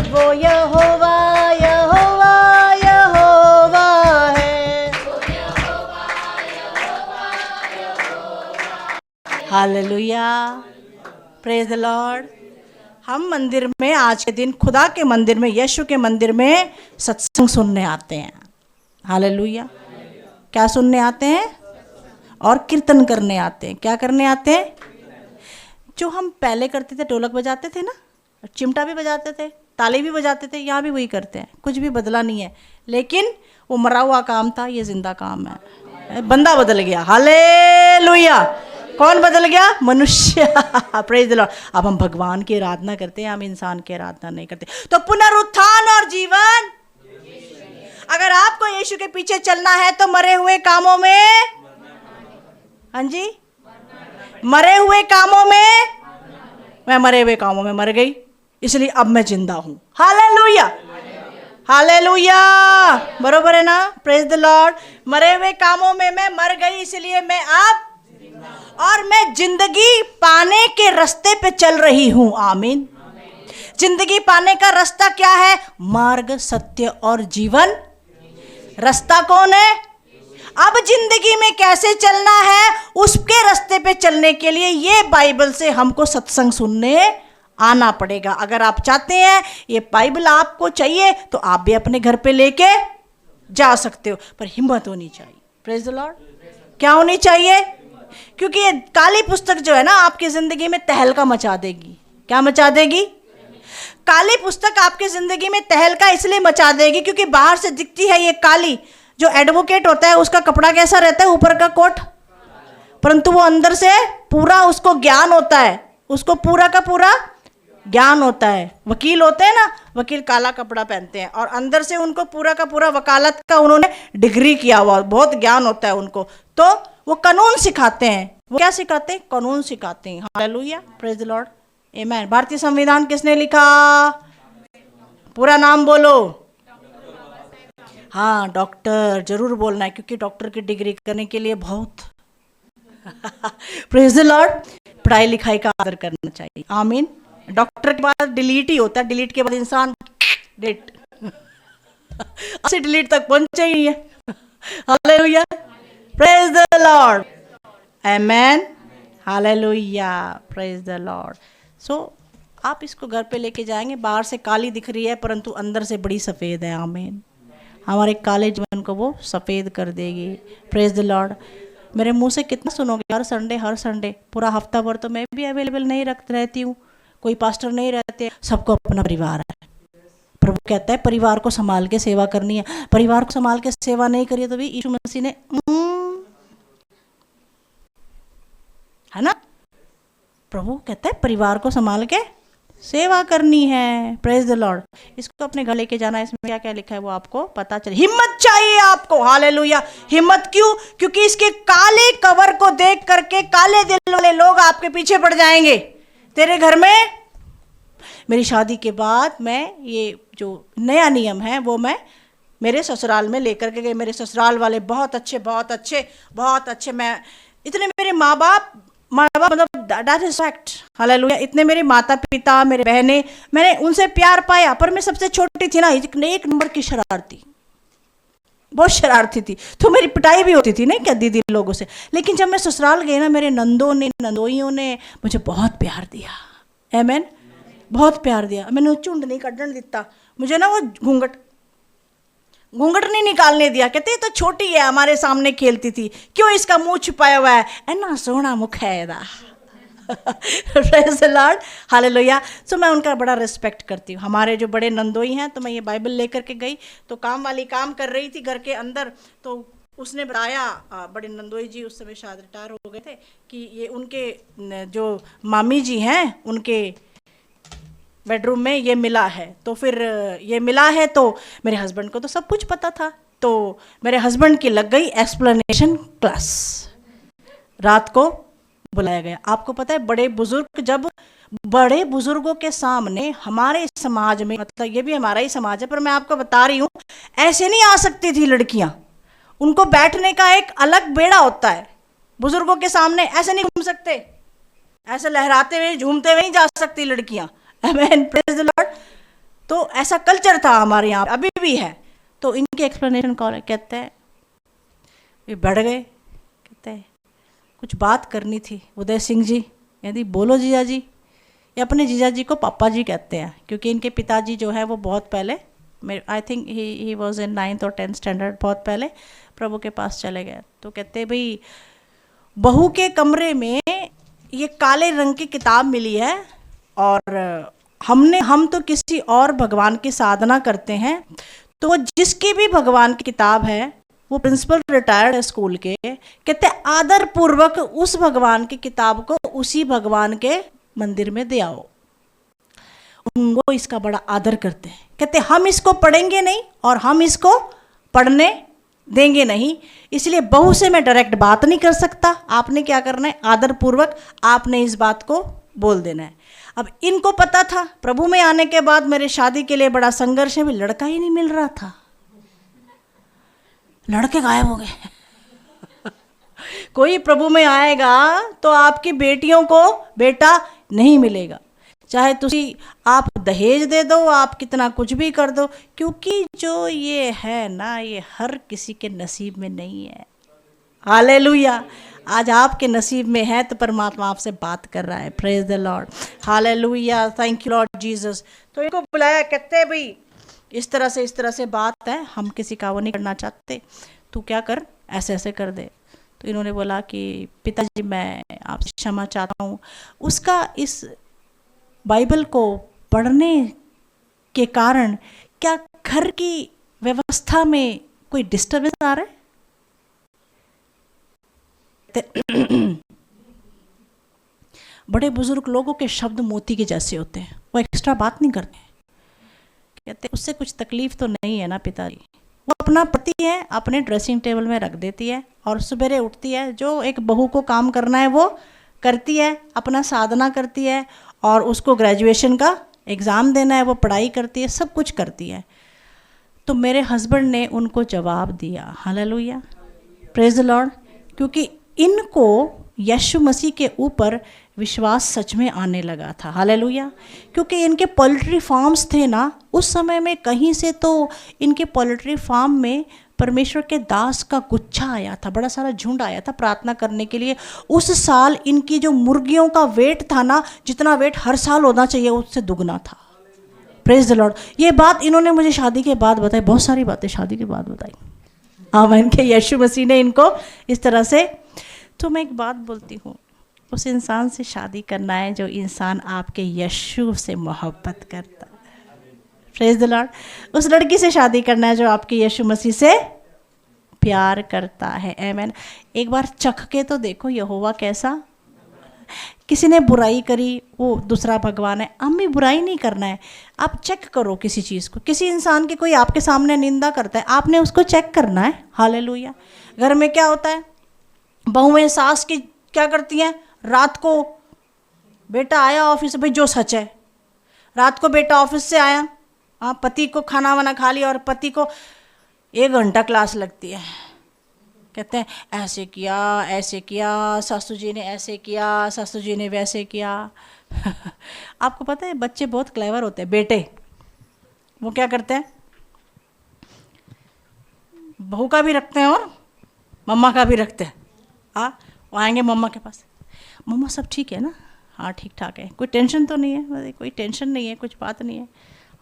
[SPEAKER 1] वो यहोवा यहोवा यहोवा है। Hallelujah, praise the Lord. हम मंदिर में आज के दिन, खुदा के मंदिर में, यीशु के मंदिर में सत्संग सुनने आते हैं। हालेलुया। क्या सुनने आते हैं? और कीर्तन करने आते हैं। क्या करने आते हैं? जो हम पहले करते थे, ढोलक बजाते थे ना, चिमटा भी बजाते थे, ताली भी बजाते थे, यहाँ भी वही करते हैं। कुछ भी बदला नहीं है। लेकिन वो मरा हुआ काम था, ये जिंदा काम है। बंदा बदल गया। हालेलुया। कौन बदल गया? मनुष्य। Praise the Lord. अब हम भगवान की आराधना करते हैं, हम इंसान की आराधना नहीं करते। तो पुनरुत्थान और जीवन, अगर आपको यीशु के पीछे चलना है तो मरे हुए कामों में, हाँ जी, मरे हुए कामों में, मैं मरे हुए कामों में मर गई, इसलिए अब मैं जिंदा हूं। हालेलुया, हालेलुया, बरोबर है ना? Praise the Lord. मरे हुए कामों में मैं मर गई, इसलिए मैं अब, और मैं जिंदगी पाने के रास्ते पे चल रही हूं। आमीन। जिंदगी पाने का रास्ता क्या है? मार्ग, सत्य और जीवन। रास्ता कौन है? अब जिंदगी में कैसे चलना है, उसके रास्ते पे चलने के लिए ये बाइबल से हमको सत्संग सुनने आना पड़ेगा। अगर आप चाहते हैं, ये बाइबल आपको चाहिए, तो आप भी अपने घर पे लेके जा सकते हो, पर हिम्मत होनी चाहिए। Praise the Lord. क्या होनी चाहिए? क्योंकि ये काली पुस्तक जो है ना, आपकी जिंदगी में तहलका मचा देगी। क्या मचा देगी? काली पुस्तक आपकी जिंदगी में तहलका इसलिए मचा देगी क्योंकि बाहर से दिखती है ये काली। जो एडवोकेट होता है उसका कपड़ा कैसा रहता है? ऊपर का कोट, परंतु वो अंदर से पूरा, उसको ज्ञान होता है, उसको पूरा का पूरा ज्ञान होता है। वकील होते हैं ना, वकील काला कपड़ा पहनते हैं और अंदर से उनको पूरा का पूरा वकालत का उन्होंने डिग्री किया हुआ, बहुत ज्ञान होता है उनको। तो वो कानून सिखाते हैं। वो क्या सिखाते हैं? कानून सिखाते हैं। हालेलुया, प्रेज द लॉर्ड, आमीन। भारतीय संविधान किसने लिखा? पूरा नाम बोलो। हाँ, डॉक्टर जरूर बोलना है, क्योंकि डॉक्टर की डिग्री करने के लिए बहुत प्रेज द लॉर्ड, पढ़ाई लिखाई का आदर करना चाहिए। आमीन। डॉक्टर के बाद डिलीट ही होता है, डिलीट के बाद इंसान डेट से डिलीट तक पहुंचे ही है। Hallelujah. Praise the Lord, amen, hallelujah, praise the Lord. So आप इसको घर पे लेके जाएंगे, बाहर से काली दिख रही है परंतु अंदर से बड़ी सफ़ेद है, आमीन। हमारे काले जीवन को वो सफ़ेद कर देगी, प्रेज द लॉर्ड। मेरे मुंह से कितना सुनोगे हर संडे, पूरा हफ्ता भर तो मैं भी अवेलेबल नहीं रहती हूँ, कोई पास्टर नहीं रहते, सबको अपना परिवार है। प्रभु कहता है परिवार को संभाल के सेवा करनी है, परिवार को संभाल के सेवा नहीं करिए तो भी यीशु मसीह ने है ना, प्रभु कहता है परिवार को संभाल के सेवा करनी है, प्रेज द लॉर्ड। इसको अपने घर लेके जाना है, इसमें क्या क्या लिखा है वो आपको पता चले। हिम्मत चाहिए आपको, हालेलुया। हिम्मत क्यों? क्योंकि इसके काले कवर को देख करके काले दिल वाले लोग आपके पीछे पड़ जाएंगे। तेरे घर में मेरी शादी के बाद मैं ये जो नया नियम है वो मैं मेरे ससुराल में लेकर के गई। मेरे ससुराल वाले बहुत अच्छे, मैं इतने मेरे माँ बाप मतलब दैट इज फैक्ट, हालेलुया। इतने मेरे माता पिता, मेरे बहनें, मैंने उनसे प्यार पाया, पर मैं सबसे छोटी थी ना, एक नंबर की शरारती, बहुत शरारती थी, तो मेरी पिटाई भी होती थी नहीं क्या दीदी लोगों से। लेकिन जब मैं ससुराल गई ना, मेरे नंदोइयों ने मुझे बहुत प्यार दिया, आमीन, बहुत प्यार दिया। मैंने झुंड नहीं कढ़न दिता, मुझे ना वो घूंघट नहीं निकालने दिया। कहते तो छोटी है, हमारे सामने खेलती थी, क्यों इसका मुंह छुपाया हुआ है, इतना सोहना मुख है एदा। Praise the Lord, hallelujah. So मैं उनका बड़ा रिस्पेक्ट करती हूँ। हमारे जो बड़े नंदोई हैं, तो मैं ये बाइबल लेकर के गई, तो काम वाली काम कर रही थी घर के अंदर, तो उसने बताया, बड़े नंदोई जी उस समय शायद रिटायर हो गए थे, कि ये उनके जो मामी जी हैं उनके बेडरूम में ये मिला है। तो फिर ये मिला है तो मेरे हस्बैंड को तो सब कुछ पता था, तो मेरे हस्बैंड की लग गई एक्सप्लेनेशन क्लास, रात को बुलाया गया। आपको पता है बड़े बुजुर्गों के सामने हमारे समाज में, मतलब ये भी हमारा ही समाज है, पर मैं आपको बता रही हूँ, ऐसे नहीं आ सकती थी लड़कियाँ। उनको बैठने का एक अलग बेड़ा होता है, बुजुर्गों के सामने ऐसे नहीं घूम सकते, ऐसे लहराते हुए झूमते हुए नहीं जा सकती लड़कियाँ, आमीन, प्रेज द लॉर्ड। तो ऐसा कल्चर था हमारे यहाँ, अभी भी है। तो इनके एक्सप्लेनेशन कौन है, कहते हैं ये बढ़ गए, कहते हैं कुछ बात करनी थी उदय सिंह जी, यदि बोलो जीजा जी। ये अपने जीजा जी को पापा जी कहते हैं, क्योंकि इनके पिताजी जो है वो बहुत पहले, I think he was in 9th और 10th स्टैंडर्ड, बहुत पहले प्रभु के पास चले गए। तो कहते भाई बहू के कमरे में ये काले रंग की किताब मिली है, और हम तो किसी और भगवान की साधना करते हैं, तो जिसकी भी भगवान की किताब है, वो प्रिंसिपल रिटायर्ड है स्कूल के, कहते आदर पूर्वक उस भगवान की किताब को उसी भगवान के मंदिर में दे आओ। वो इसका बड़ा आदर करते हैं, कहते हम इसको पढ़ेंगे नहीं और हम इसको पढ़ने देंगे नहीं, इसलिए बहू से मैं डायरेक्ट बात नहीं कर सकता। आपने क्या करना है, आदर पूर्वक आपने इस बात को बोल देना है। अब इनको पता था, प्रभु में आने के बाद मेरे शादी के लिए बड़ा संघर्ष है, भी लड़का ही नहीं मिल रहा था, लड़के गायब हो गए। कोई प्रभु में आएगा तो आपकी बेटियों को बेटा नहीं मिलेगा, चाहे आप दहेज दे दो, आप कितना कुछ भी कर दो, क्योंकि जो ये है ना, ये हर किसी के नसीब में नहीं है। हालेलुया। आज आपके नसीब में है तो परमात्मा आपसे बात कर रहा है, praise the Lord, hallelujah, thank you Lord Jesus. तो इनको बुलाया, कहते भाई इस तरह से बात है, हम किसी का वो नहीं करना चाहते, तू क्या कर, ऐसे ऐसे कर दे। तो इन्होंने बोला कि पिताजी मैं आपसे क्षमा चाहता हूँ। उसका इस बाइबल को पढ़ने के कारण क्या घर की व्यवस्था में कोई डिस्टर्बेंस आ रहा है? बड़े बुजुर्ग लोगों के शब्द मोती के जैसे होते हैं, वो एक्स्ट्रा बात नहीं करते, कहते उससे कुछ तकलीफ तो नहीं है ना पिताजी। वो अपना पति है, अपने ड्रेसिंग टेबल में रख देती है और सवेरे उठती है, जो एक बहू को काम करना है वो करती है, अपना साधना करती है, और उसको ग्रेजुएशन का एग्ज़ाम देना है वो पढ़ाई करती है, सब कुछ करती है। तो मेरे हस्बैंड ने उनको जवाब दिया, हालेलुया, प्रेज द लॉर्ड, क्योंकि इनको यीशु मसीह के ऊपर विश्वास सच में आने लगा था। हालेलुया। क्योंकि इनके पोल्ट्री फार्म्स थे ना, उस समय में कहीं से तो इनके पोल्ट्री फार्म में परमेश्वर के दास का गुच्छा आया था, बड़ा सारा झुंड आया था प्रार्थना करने के लिए। उस साल इनकी जो मुर्गियों का वेट था ना, जितना वेट हर साल होना चाहिए उससे दुगना था। Praise the Lord. ये बात इन्होंने मुझे शादी के बाद बताई, बहुत सारी बातें शादी के बाद बताई। आमीन। के यीशु मसीह ने इनको इस तरह से। तो मैं एक बात बोलती हूँ, उस इंसान से शादी करना है जो इंसान आपके यीशु से मोहब्बत करता है। Praise the Lord. उस लड़की से शादी करना है जो आपके यीशु मसीह से प्यार करता है। आमीन। एक बार चख के तो देखो यहोवा कैसा। किसी ने बुराई करी, वो दूसरा भगवान है, हमें बुराई नहीं करना है। आप चेक करो किसी चीज़ को, किसी इंसान की कोई आपके सामने निंदा करता है, आपने उसको चेक करना है। हालेलुया। घर में क्या होता है, बहुएं सास की क्या करती हैं, रात को बेटा आया ऑफिस से, भाई जो सच है, रात को बेटा ऑफिस से आया, पति को खाना वाना खा लिया और पति को 1 घंटा क्लास लगती है। कहते हैं ऐसे किया, सासू जी ने ऐसे किया, सासू जी ने वैसे किया। आपको पता है बच्चे बहुत क्लेवर होते हैं, बेटे वो क्या करते हैं, बहू का भी रखते हैं और मम्मा का भी रखते हैं। वो आएंगे मम्मा के पास, मम्मा सब ठीक है ना, हाँ ठीक ठाक है, कोई टेंशन तो नहीं है, कोई टेंशन नहीं है, कुछ बात नहीं है।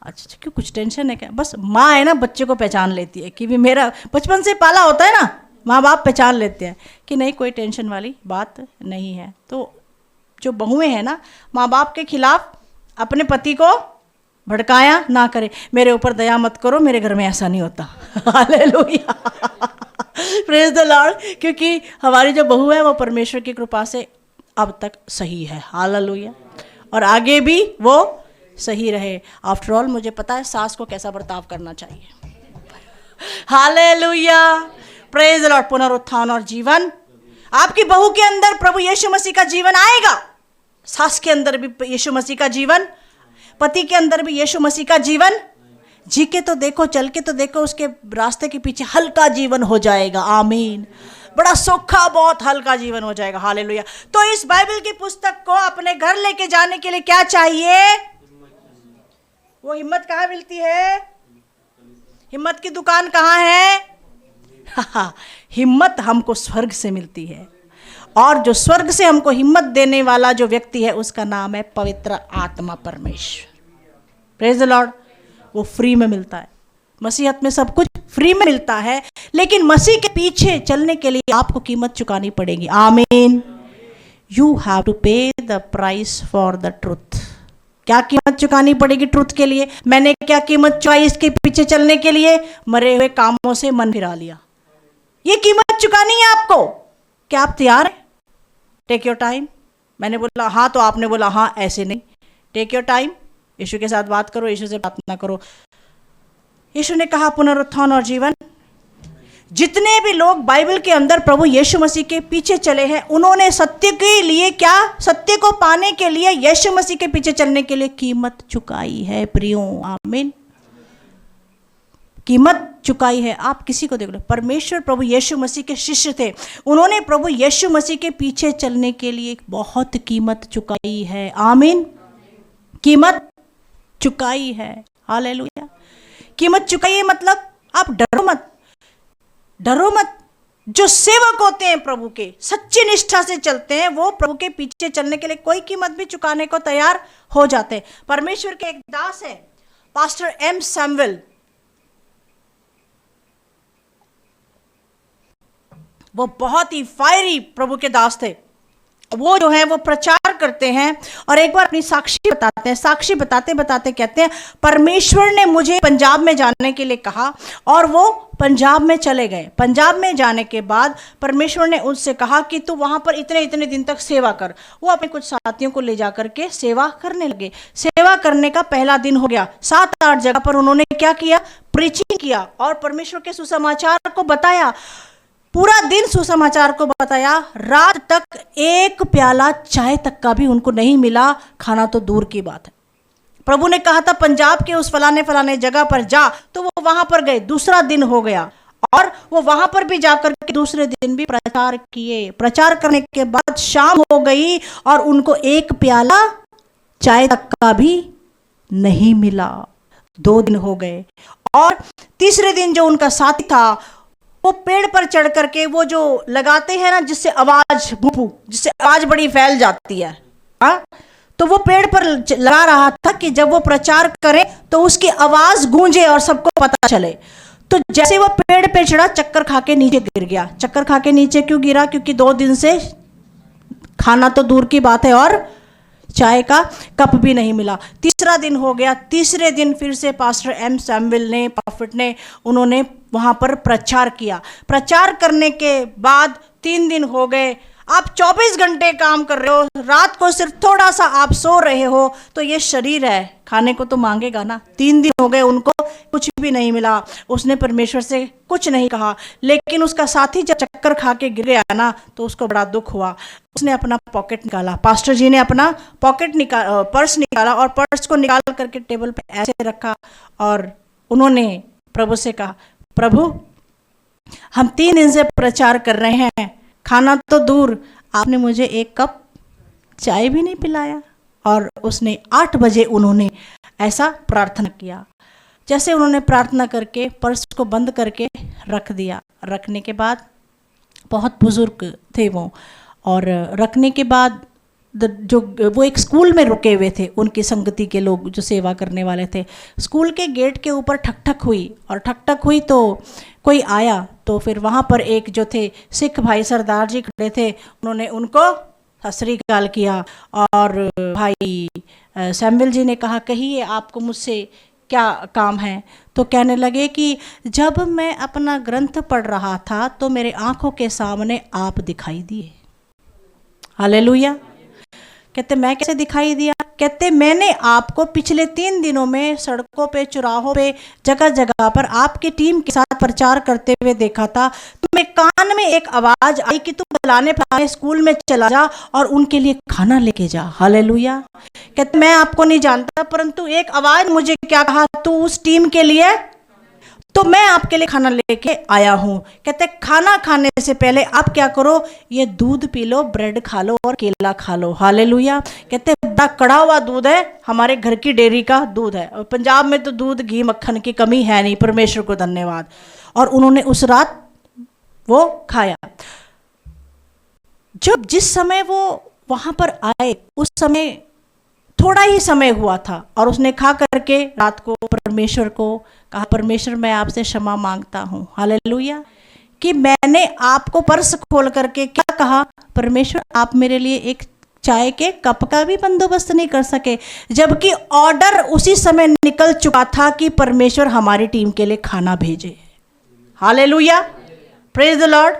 [SPEAKER 1] अच्छा क्यों, कुछ टेंशन है क्या? बस माँ है ना, बच्चे को पहचान लेती है कि भी मेरा बचपन से पाला होता है ना, माँ बाप पहचान लेते हैं कि नहीं कोई टेंशन वाली बात नहीं है। तो जो बहुएं हैं ना, माँ बाप के खिलाफ अपने पति को भड़काया ना करे, मेरे ऊपर दया मत करो, मेरे घर में ऐसा नहीं होता। हालेलुया। Praise the Lord. क्योंकि हमारी जो बहू है वो परमेश्वर की कृपा से अब तक सही है। हालेलुया। और आगे भी वो सही रहे। आफ्टर ऑल मुझे पता है सास को कैसा बर्ताव करना चाहिए। हालेलुया। Praise the Lord. पुनरुत्थान और जीवन, आपकी बहू के अंदर प्रभु यीशु मसीह का जीवन आएगा, सास के अंदर भी यीशु मसीह का जीवन, पति के अंदर भी यीशु मसीह का जीवन। जी के तो देखो, चल के तो देखो, उसके रास्ते के पीछे हल्का जीवन हो जाएगा। आमीन। बड़ा सोखा, बहुत हल्का जीवन हो जाएगा। हालेलुया। तो इस बाइबल की पुस्तक को अपने घर लेके जाने के लिए क्या चाहिए? वो हिम्मत कहाँ मिलती है? हिम्मत की दुकान कहाँ है? हिम्मत हमको स्वर्ग से मिलती है, और जो स्वर्ग से हमको हिम्मत देने वाला जो व्यक्ति है उसका नाम है पवित्र आत्मा परमेश्वर। Praise the Lord. वो फ्री में मिलता है, मसीहत में सब कुछ फ्री में मिलता है, लेकिन मसीह के पीछे चलने के लिए आपको कीमत चुकानी पड़ेगी। आमीन। You have to pay the price for the truth. क्या कीमत चुकानी पड़ेगी ट्रूथ के लिए? मैंने क्या कीमत चुकाई इसके पीछे चलने के लिए? मरे हुए कामों से मन फिरा लिया। ये कीमत चुकानी है आपको। क्या आप तैयार हैं? Take your time. मैंने बोला हाँ, तो आपने बोला हाँ, ऐसे नहीं। टेक योर टाइम, यीशु के साथ बात करो, यीशु से प्रार्थना करो। यीशु ने कहा पुनरुत्थान और जीवन। जितने भी लोग बाइबल के अंदर प्रभु यीशु मसीह के पीछे चले हैं, उन्होंने सत्य के लिए क्या, सत्य को पाने के लिए, यीशु मसीह के पीछे चलने के लिए कीमत चुकाई है प्रियो। आमीन। कीमत चुकाई है। आप किसी को देख लो, परमेश्वर प्रभु यीशु मसीह के शिष्य थे, उन्होंने प्रभु यीशु मसीह के पीछे चलने के लिए बहुत कीमत चुकाई है। आमीन। कीमत चुकाई है। हालेलुया। कीमत चुकाई है मतलब आप डरो मत, डरो मत। जो सेवक होते हैं प्रभु के, सच्ची निष्ठा से चलते हैं, वो प्रभु के पीछे चलने के लिए कोई कीमत भी चुकाने को तैयार हो जाते हैं। परमेश्वर के एक दास है पास्टर एम सैमुअल, वो बहुत ही फायरी प्रभु के दास थे। वो जो है वो प्रचार करते हैं और एक बार अपनी साक्षी बताते हैं। साक्षी बताते बताते कहते हैं परमेश्वर ने मुझे पंजाब में जाने के लिए कहा, और वो पंजाब में चले गए। पंजाब में जाने के बाद परमेश्वर ने उनसे कहा कि तू वहाँ पर इतने इतने दिन तक सेवा कर। वो अपने कुछ साथियों को ले जा करके सेवा करने लगे। सेवा करने का पहला दिन हो गया। 7-8 जगह पर उन्होंने क्या किया, प्रीचिंग किया और परमेश्वर के सुसमाचार को बताया। पूरा दिन सुसमाचार को बताया। रात तक एक प्याला चाय तक का भी उनको नहीं मिला, खाना तो दूर की बात है। प्रभु ने कहा था पंजाब के उस फलाने फलाने जगह पर जा, तो वो वहां पर गए। दूसरा दिन हो गया और वो वहां पर भी जाकर के दूसरे दिन भी प्रचार किए। प्रचार करने के बाद शाम हो गई और उनको एक प्याला चाय तक का भी नहीं मिला। 2 दिन हो गए और तीसरे दिन जो उनका साथी था वो पेड़ पर चढ़ करके वो जो लगाते हैं ना जिससे आवाज जिससे आवाज बड़ी फैल जाती है, हाँ, तो वो पेड़ पर लगा रहा था कि जब वो प्रचार करे तो उसकी आवाज गूंजे और सबको पता चले। तो जैसे वो पेड़ पे चढ़ा चक्कर खा के नीचे गिर गया। चक्कर खा के नीचे क्यों गिरा? क्योंकि 2 दिन से खाना तो दूर की बात है और चाय का कप भी नहीं मिला। तीसरा दिन हो गया। तीसरे दिन फिर से पास्टर एम सैमुअल ने, प्रॉफिट ने, उन्होंने वहां पर प्रचार किया। प्रचार करने के बाद 3 दिन हो गए। आप 24 घंटे काम कर रहे हो, रात को सिर्फ थोड़ा सा आप सो रहे हो, तो ये शरीर है, खाने को तो मांगेगा ना। 3 दिन हो गए, उनको कुछ भी नहीं मिला। उसने परमेश्वर से कुछ नहीं कहा, लेकिन उसका साथी जब चक्कर खा के गिर गया ना तो उसको बड़ा दुख हुआ। उसने अपना पॉकेट निकाला, पास्टर जी ने अपना पर्स निकाला और पर्स को निकाल करके टेबल पे ऐसे रखा और उन्होंने प्रभु से कहा, प्रभु हम 3 दिन से प्रचार कर रहे हैं, खाना तो दूर, आपने मुझे 1 कप चाय भी नहीं पिलाया। और उसने 8 बजे उन्होंने ऐसा प्रार्थना किया। जैसे उन्होंने प्रार्थना करके पर्स को बंद करके रख दिया। रखने के बाद बहुत बुजुर्ग थे वो, और रखने के बाद जो वो एक स्कूल में रुके हुए थे, उनकी संगति के लोग जो सेवा करने वाले थे, स्कूल के गेट के ऊपर ठक ठक हुई और ठक ठक हुई तो कोई आया। तो फिर वहाँ पर एक जो थे सिख भाई सरदार जी खड़े थे, उन्होंने उनको सत श्री अकाल किया और भाई सैमुअल जी ने कहा, कहिए आपको मुझसे क्या काम है? तो कहने लगे कि जब मैं अपना ग्रंथ पढ़ रहा था तो मेरे आंखों के सामने आप दिखाई दिए। हालेलुया। कहते मैं कैसे दिखाई दिया? कहते मैंने आपको पिछले 3 दिनों में सड़कों पे, चौराहों पे, जगह जगह पर आपकी टीम के साथ प्रचार करते हुए देखा था। तो मेरे कान में एक आवाज आई कि तू फलाने फलाने स्कूल में चला जा और उनके लिए खाना लेके जा। हालेलुया। कहते मैं आपको नहीं जानता, परंतु एक आवाज मुझे क्या कहा, तू उस टीम के लिए, तो मैं आपके लिए खाना लेके आया हूँ। कहते खाना खाने से पहले आप क्या करो, ये दूध पी लो, ब्रेड खा लो और केला खा लो। हालेलुया। कहते बड़ा कड़ा हुआ दूध है, हमारे घर की डेयरी का दूध है। और पंजाब में तो दूध, घी, मक्खन की कमी है नहीं, परमेश्वर को धन्यवाद। और उन्होंने उस रात वो खाया। जिस समय वो वहां पर आए उस समय थोड़ा ही समय हुआ था और उसने खा करके रात को परमेश्वर को कहा, परमेश्वर मैं आपसे क्षमा मांगता हूँ। हालेलुया। कि मैंने आपको पर्स खोल करके क्या कहा, परमेश्वर आप मेरे लिए एक चाय के कप का भी बंदोबस्त नहीं कर सके, जबकि ऑर्डर उसी समय निकल चुका था कि परमेश्वर हमारी टीम के लिए खाना भेजे। Hallelujah, praise the Lord.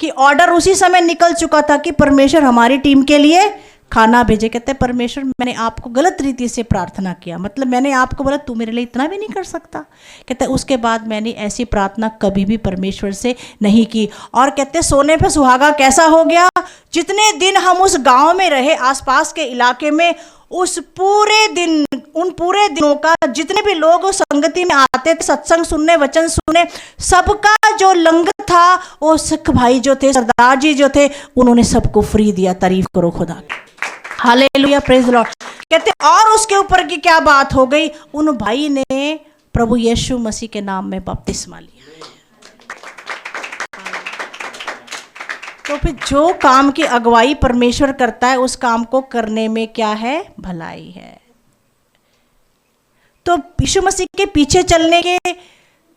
[SPEAKER 1] कि ऑर्डर उसी समय निकल चुका था कि परमेश्वर हमारी टीम के लिए खाना भेजे। कहते परमेश्वर मैंने आपको गलत रीति से प्रार्थना किया, मतलब मैंने आपको बोला तू मेरे लिए इतना भी नहीं कर सकता। कहते उसके बाद मैंने ऐसी प्रार्थना कभी भी परमेश्वर से नहीं की। और कहते सोने पे सुहागा कैसा हो गया। जितने दिन हम उस गांव में रहे, आसपास के इलाके में, उस पूरे दिन, उन पूरे दिनों का जितने भी लोग उस संगति में आते थे, सत्संग सुनने, वचन सुनने, सबका जो लंगर था वो सिख भाई जो थे, सरदार जी जो थे, उन्होंने सबको फ्री दिया। तारीफ करो खुदा की। Hallelujah, praise the Lord. कहते और उसके ऊपर की क्या बात हो गई, उन भाई ने प्रभु यीशु मसीह के नाम में बपतिस्मा लिया। तो फिर जो काम की अगुवाई परमेश्वर करता है उस काम को करने में क्या है, भलाई है। तो यीशु मसीह के पीछे चलने के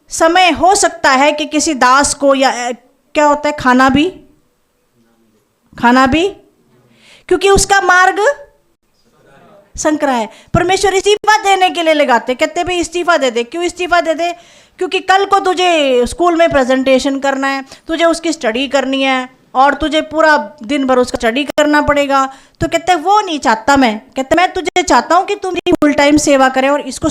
[SPEAKER 1] समय हो सकता है कि किसी दास को, या क्या होता है, खाना भी क्योंकि उसका मार्ग संकरा है। परमेश्वर इस्तीफा देने के लिए लगाते, कहते भाई इस्तीफा दे दे। क्यों इस्तीफा दे दे? क्योंकि कल को तुझे स्कूल में प्रेजेंटेशन करना है, तुझे उसकी स्टडी करनी है और तुझे पूरा दिन भर उसका स्टडी करना पड़ेगा। तो कहते वो नहीं चाहता मैं, कहते मैं तुझे चाहता हूँ कि तुम फुल टाइम सेवा करे और इसको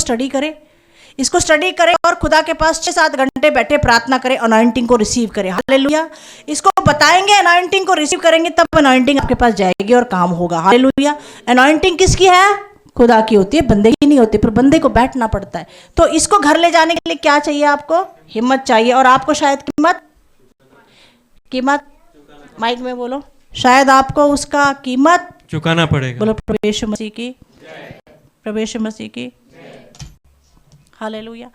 [SPEAKER 1] स्टडी करे और खुदा के पास 6-7 घंटे बैठे प्रार्थना करे, अनॉइंटिंग को रिसीव करे। हालेलुया। इसको बताएंगे, अनॉइंटिंग को रिसीव करेंगे, तब अनॉइंटिंग आपके पास जाएगी और काम होगा। हालेलुया। अनॉइंटिंग किसकी है? खुदा की होती है, बंदे की नहीं होती, पर बंदे को बैठना पड़ता है। तो इसको घर ले जाने के लिए क्या चाहिए? आपको हिम्मत चाहिए, और आपको शायद कीमत माइक में बोलो, शायद आपको उसका कीमत
[SPEAKER 2] चुकाना पड़ेगा।
[SPEAKER 1] बोलो प्रभु मसीह की, प्रभु मसीह की हालेलुया।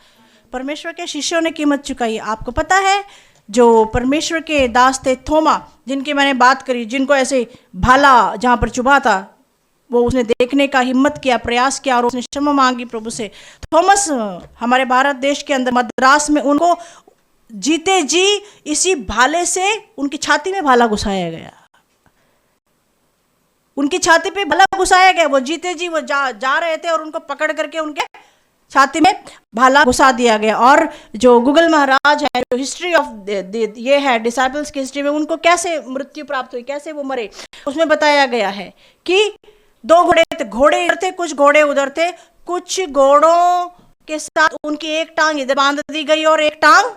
[SPEAKER 1] परमेश्वर के शिष्यों ने कीमत चुकाई। आपको पता है जो परमेश्वर के दास थे थोमा, जिनकी मैंने बात करी, जिनको ऐसे भाला जहाँ पर चुभा था वो उसने देखने का हिम्मत किया, प्रयास किया, और उसने क्षमा मांगी प्रभु से। थॉमस हमारे भारत देश के अंदर मद्रास में उनको जीते जी इसी भाले से उनकी छाती में भाला घुसाया गया, उनकी छाती पे भाला घुसाया गया। वो जीते जी वो जा रहे थे और उनको पकड़ करके उनके छाती में भाला घुसा दिया गया। और जो गूगल महाराज है, जो हिस्ट्री ऑफ ये है डिसाइपल्स की हिस्ट्री में, उनको कैसे मृत्यु प्राप्त हुई, कैसे वो मरे, उसमें बताया गया है कि 2 घोड़े थे, घोड़े इधर थे, कुछ घोड़े उधर थे। कुछ घोड़ों के साथ उनकी एक टांग इधर बांध दी गई और एक टांग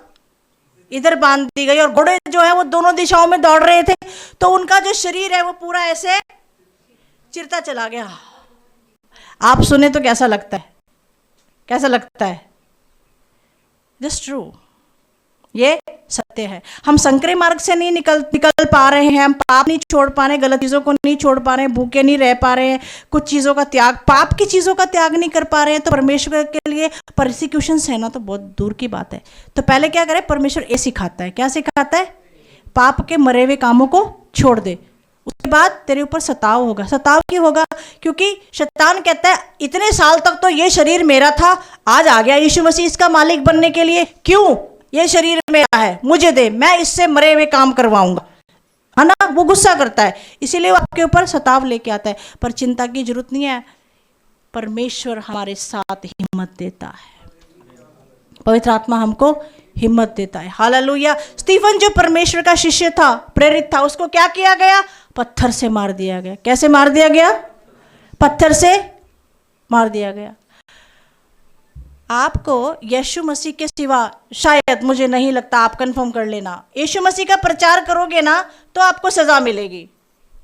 [SPEAKER 1] इधर बांध दी गई, और घोड़े जो है वो दोनों दिशाओं में दौड़ रहे थे। तो उनका जो शरीर है वो पूरा ऐसे चिरता चला गया। आप सुने तो कैसा लगता है? कैसा लगता है? जस्ट ट्रू, ये सत्य है। हम संकरे मार्ग से नहीं निकल पा रहे हैं, हम पाप नहीं छोड़ पा रहे हैं, गलत चीज़ों को नहीं छोड़ पा रहे हैं, भूखे नहीं रह पा रहे हैं, कुछ चीज़ों का त्याग, पाप की चीज़ों का त्याग नहीं कर पा रहे हैं, तो परमेश्वर के लिए परसिक्यूशंस है ना, तो बहुत दूर की बात है। तो पहले क्या करें? परमेश्वर ये सिखाता है। क्या सिखाता है? पाप के मरे हुए कामों को छोड़ दे, उसके बाद तेरे ऊपर सताव होगा। सताव क्यों होगा? क्योंकि शैतान कहता है इतने साल तक तो ये शरीर मेरा था, आज आ गया यीशु मसीह इसका मालिक बनने के लिए, क्यों? ये शरीर मेरा है, मुझे दे, मैं इससे मरे हुए काम करवाऊंगा, है ना? वो गुस्सा करता है, इसीलिए वो आपके ऊपर सताव लेके आता है। पर चिंता की जरूरत नहीं है, परमेश्वर हमारे साथ हिम्मत देता है, पवित्र आत्मा हमको हिम्मत देता है। हालेलुया। स्टीफन जो परमेश्वर का शिष्य था, प्रेरित था, उसको क्या किया गया? पत्थर से मार दिया गया। कैसे मार दिया गया? पत्थर से मार दिया गया। आपको यीशु मसीह के सिवा, शायद मुझे नहीं लगता, आप कंफर्म कर लेना, यीशु मसीह का प्रचार करोगे ना तो आपको सजा मिलेगी।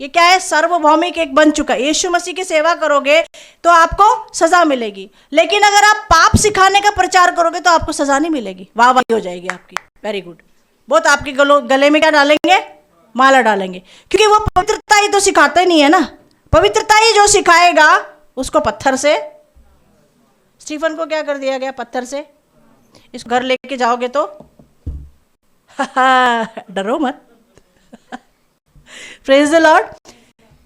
[SPEAKER 1] ये क्या है? सार्वभौमिक एक बन चुका है। यीशु मसीह की सेवा करोगे तो आपको सजा मिलेगी, लेकिन अगर आप पाप सिखाने का प्रचार करोगे तो आपको सजा नहीं मिलेगी, वाह वाह हो जाएगी आपकी। Very good. बहुत आपके गले में क्या डालेंगे? माला डालेंगे, क्योंकि वो पवित्रता ही तो सिखाते नहीं है ना। पवित्रता ही जो सिखाएगा उसको पत्थर से, स्टीफन को क्या कर दिया गया? पत्थर से। इसको घर लेके जाओगे तो डरो मत। Praise the Lord.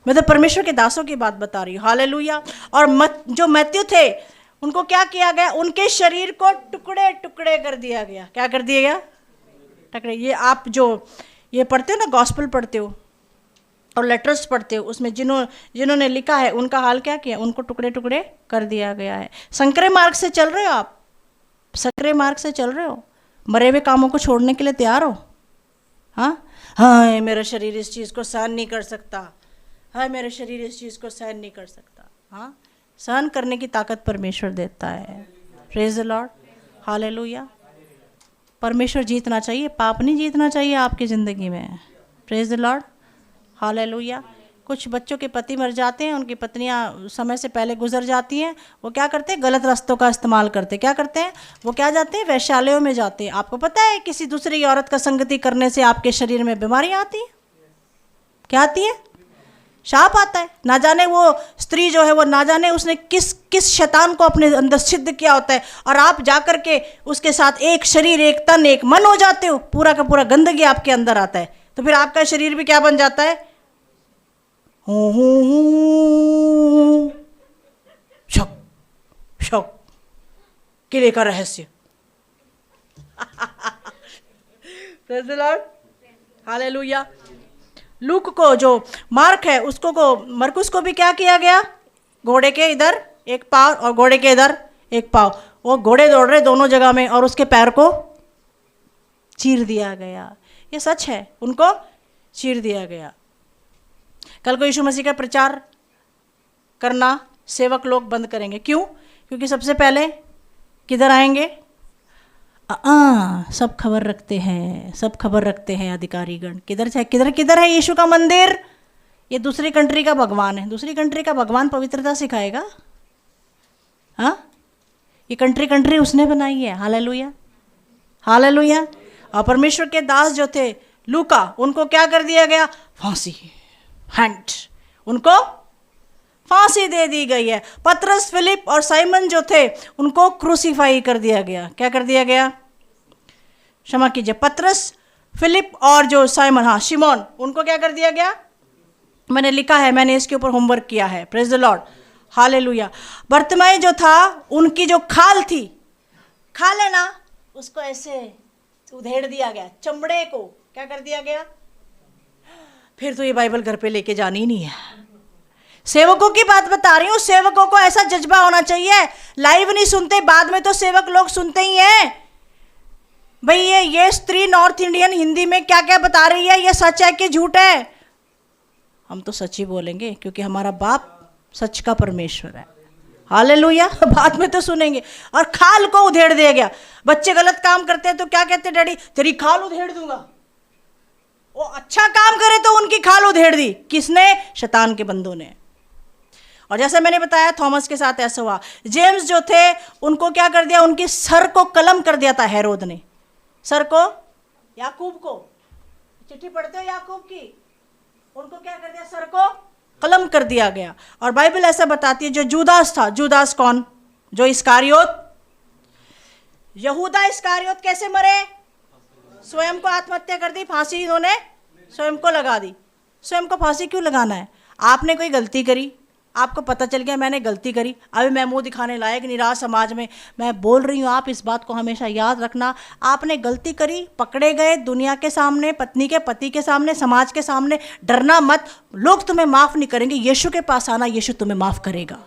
[SPEAKER 1] मैं तो परमेश्वर के दासों की बात बता रही हूँ। हालेलुया। और जो मैथ्यू थे उनको क्या किया गया? उनके शरीर को टुकड़े टुकड़े कर दिया गया। क्या कर दिया गया? टुकड़े। ये आप जो ये पढ़ते हो ना, गॉस्पेल पढ़ते हो और लेटर्स पढ़ते हो, उसमें जिन्होंने लिखा है उनका हाल क्या किया? उनको टुकड़े टुकड़े कर दिया गया है। संकरे मार्ग से चल रहे हो आप? संकरे मार्ग से चल रहे हो? मरे हुए कामों को छोड़ने के लिए तैयार हो? हाँ, मेरा शरीर इस चीज़ को सहन नहीं कर सकता, हाँ मेरा शरीर इस चीज़ को सहन नहीं कर सकता। हाँ, सहन करने की ताकत परमेश्वर देता है। Praise the Lord. हालेलुया। परमेश्वर जीतना चाहिए, पाप नहीं जीतना चाहिए आपकी ज़िंदगी में। Praise the Lord. हालेलुया। कुछ बच्चों के पति मर जाते हैं, उनकी पत्नियां समय से पहले गुजर जाती हैं, वो क्या करते हैं? गलत रास्तों का इस्तेमाल करते हैं। क्या करते हैं? वो क्या जाते हैं? वैश्यालयों में जाते हैं। आपको पता है किसी दूसरी औरत का संगति करने से आपके शरीर में बीमारियां आती हैं। क्या आती है? शाप आता है। ना जाने वो स्त्री जो है वो ना जाने उसने किस शैतान को अपने अंदर सिद्ध किया होता है, और आप जाकर के उसके साथ एक शरीर, एक तन, एक मन हो जाते हो। पूरा का पूरा गंदगी आपके अंदर आता है, तो फिर आपका शरीर भी क्या बन जाता है? शक किले का रहस्य। Praise the Lord. Hallelujah. Look को जो मार्क है उसको मरकुस को भी क्या किया गया? घोड़े के इधर एक पाँव और घोड़े के इधर एक पाँव, वो घोड़े दौड़ रहे दोनों जगह में, और उसके पैर को चीर दिया गया। ये सच है, उनको चीर दिया गया। कल को यीशु मसीह का प्रचार करना सेवक लोग बंद करेंगे। क्यों? क्योंकि सबसे पहले किधर आएंगे? सब खबर रखते हैं, सब खबर रखते हैं अधिकारीगण। किधर है यीशु का मंदिर? ये दूसरी कंट्री का भगवान है। दूसरी कंट्री का भगवान पवित्रता सिखाएगा? हाँ, ये कंट्री उसने बनाई है। Hallelujah, hallelujah. और परमेश्वर के दास जो थे लूका, उनको क्या कर दिया गया? फांसी, हैंड, उनको फांसी दे दी गई है। पतरस, फिलिप और साइमन जो थे उनको क्रूसीफाई कर दिया गया। क्या कर दिया गया? क्षमा कीजिए, पतरस, फिलिप और जो साइमन, हाँ शिमोन, उनको क्या कर दिया गया? मैंने लिखा है, मैंने इसके ऊपर होमवर्क किया है। Praise the Lord, hallelujah. Bartimaeus जो था, उनकी जो खाल थी, खाल है ना, उसको ऐसे उधेड़ दिया गया, चमड़े को क्या कर दिया गया? फिर तो ये बाइबल घर पे लेके जानी ही नहीं है। सेवकों की बात बता रही हूँ, सेवकों को ऐसा जज्बा होना चाहिए। लाइव नहीं सुनते, बाद में तो सेवक लोग सुनते ही हैं। भाई ये स्त्री नॉर्थ इंडियन हिंदी में क्या क्या बता रही है, ये सच है कि झूठ है? हम तो सच ही बोलेंगे, क्योंकि हमारा बाप सच का परमेश्वर है। हालेलुया। बाद में तो सुनेंगे। और खाल को उधेड़ दिया गया। बच्चे गलत काम करते हैं तो क्या कहते हैं? डैडी तेरी खाल उधेड़ दूंगा। वो अच्छा काम करे तो उनकी खाल उधेड़ दी। किसने? शैतान के बंदों ने। और जैसे मैंने बताया, थॉमस के साथ ऐसा हुआ। जेम्स जो थे, उनको क्या कर दिया? उनके सर को कलम कर दिया था हेरोद ने। सर को, याकूब को, चिट्ठी पढ़ते हो याकूब की, उनको क्या कर दिया? सर को कलम कर दिया गया। और बाइबल ऐसा बताती है, जो जूदास था, जूदास कौन? जो इस्कारियोत, यहूदा इस्कारियोत कैसे मरे? स्वयं को आत्महत्या कर दी, फांसी इन्होंने स्वयं को लगा दी। स्वयं को फांसी क्यों लगाना है? आपने कोई गलती करी, आपको पता चल गया मैंने गलती करी, अभी मैं मुंह दिखाने लायक नहीं रहा समाज में। मैं बोल रही हूँ, आप इस बात को हमेशा याद रखना। आपने गलती करी, पकड़े गए, दुनिया के सामने, पत्नी के पति के सामने, समाज के सामने, डरना मत, लोग तुम्हें माफ़ नहीं करेंगे। यीशु के पास आना, यीशु तुम्हें माफ़ करेगा।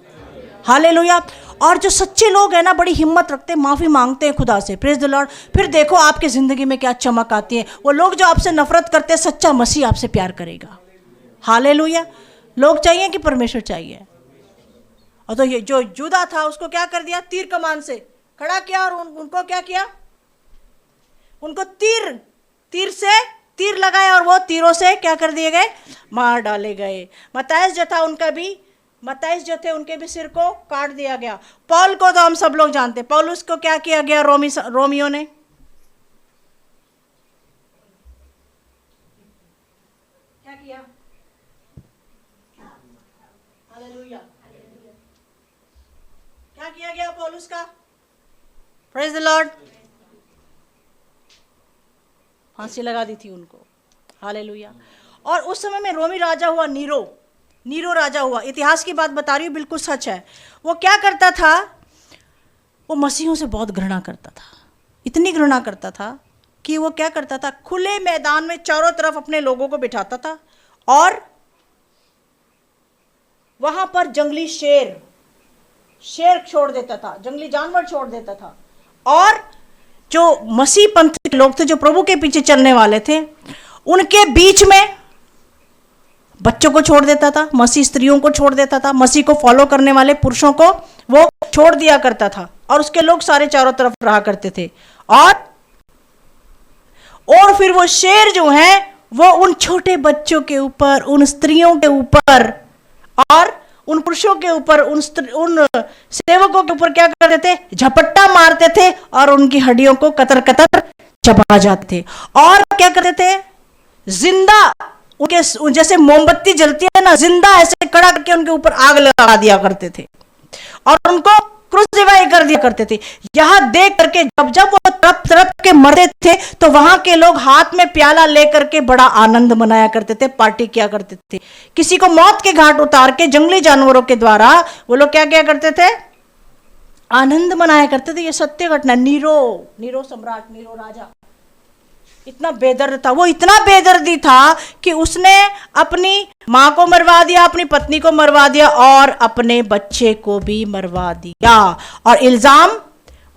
[SPEAKER 1] हालेलुया। और जो सच्चे लोग हैं ना, बड़ी हिम्मत रखते हैं, माफ़ी मांगते हैं खुदा से। Praise the Lord. फिर देखो आपकी ज़िंदगी में क्या चमक आती है। वो लोग जो आपसे नफरत करते हैं, सच्चा मसीह आपसे प्यार करेगा। हालेलुया। लोग चाहिए कि परमेश्वर चाहिए? और तो ये जो जूदा था, उसको क्या कर दिया? तीर कमान से खड़ा किया। और उनको क्या किया? उनको तीर से तीर लगाए, और वो तीरों से क्या कर दिए गए? मार डाले गए। मत्ताइस जो था, मत्ताइस जो थे, उनके भी सिर को काट दिया गया। पौल को तो हम सब लोग जानते हैं। पौलुस को क्या किया गया? रोमियो ने क्या किया? हालेलुया। क्या किया गया पौलुस का? Praise the Lord. फांसी लगा दी थी उनको। हालेलुया। और उस समय में रोमी राजा हुआ नीरो राजा हुआ। इतिहास की बात बता रही हूँ, बिल्कुल सच है। वो क्या करता था? वो मसीहों से बहुत घृणा करता था। इतनी घृणा करता था कि वो क्या करता था? खुले मैदान में चारों तरफ अपने लोगों को बिठाता था, और वहां पर जंगली शेर छोड़ देता था, जंगली जानवर छोड़ देता था। और जो मसीह पंथ के लोग थे, जो प्रभु के पीछे चलने वाले थे, उनके बीच में बच्चों को छोड़ देता था, मसीह स्त्रियों को छोड़ देता था, मसीह को फॉलो करने वाले पुरुषों को वो छोड़ दिया करता था। और उसके लोग सारे चारों तरफ रहा करते थे। और फिर वो शेर जो है, वो उन छोटे बच्चों के ऊपर, उन स्त्रियों के ऊपर और उन पुरुषों के ऊपर, उन सेवकों के ऊपर क्या करते थे? झपट्टा मारते थे, और उनकी हड्डियों को कतर कतर चबा जाते थे। और क्या करते थे? जिंदा, उनके जैसे मोमबत्ती जलती है ना, जिंदा ऐसे कड़ा करके उनके ऊपर आग लगा दिया करते थे, और उनको क्रूसिफाई कर दिया करते थे। यह देख करके जब वो तड़प तड़प के मरते थे, तो वहां के लोग हाथ में प्याला लेकर के बड़ा आनंद मनाया करते थे, पार्टी किया करते थे। किसी को मौत के घाट उतार के जंगली जानवरों के द्वारा वो लोग क्या किया करते थे? आनंद मनाया करते थे। ये सत्य घटना। नीरो सम्राट, नीरो राजा इतना बेदर्द था। वो इतना बेदर्दी था कि उसने अपनी माँ को मरवा दिया, अपनी पत्नी को मरवा दिया, और अपने बच्चे को भी मरवा दिया। और इल्जाम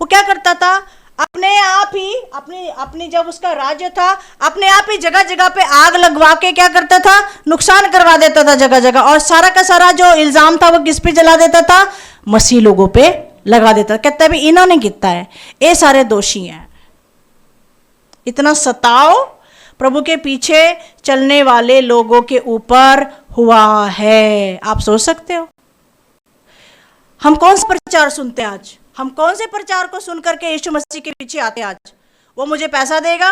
[SPEAKER 1] वो क्या करता था? अपने आप ही अपनी जब उसका राज्य था, अपने आप ही जगह जगह पे आग लगवा के क्या करता था? नुकसान करवा देता था जगह जगह। और सारा का सारा जो इल्जाम था, वो किस पे जला देता था? मसीह लोगों पे लगा देता। कहता है भी इन्होंने किया है, ये सारे दोषी हैं। इतना सताव प्रभु के पीछे चलने वाले लोगों के ऊपर हुआ है। आप सोच सकते हो? हम कौन सा प्रचार सुनते हैं आज? हम कौन से प्रचार को सुन करके यीशु मसीह के पीछे आते हैं आज? वो मुझे पैसा देगा,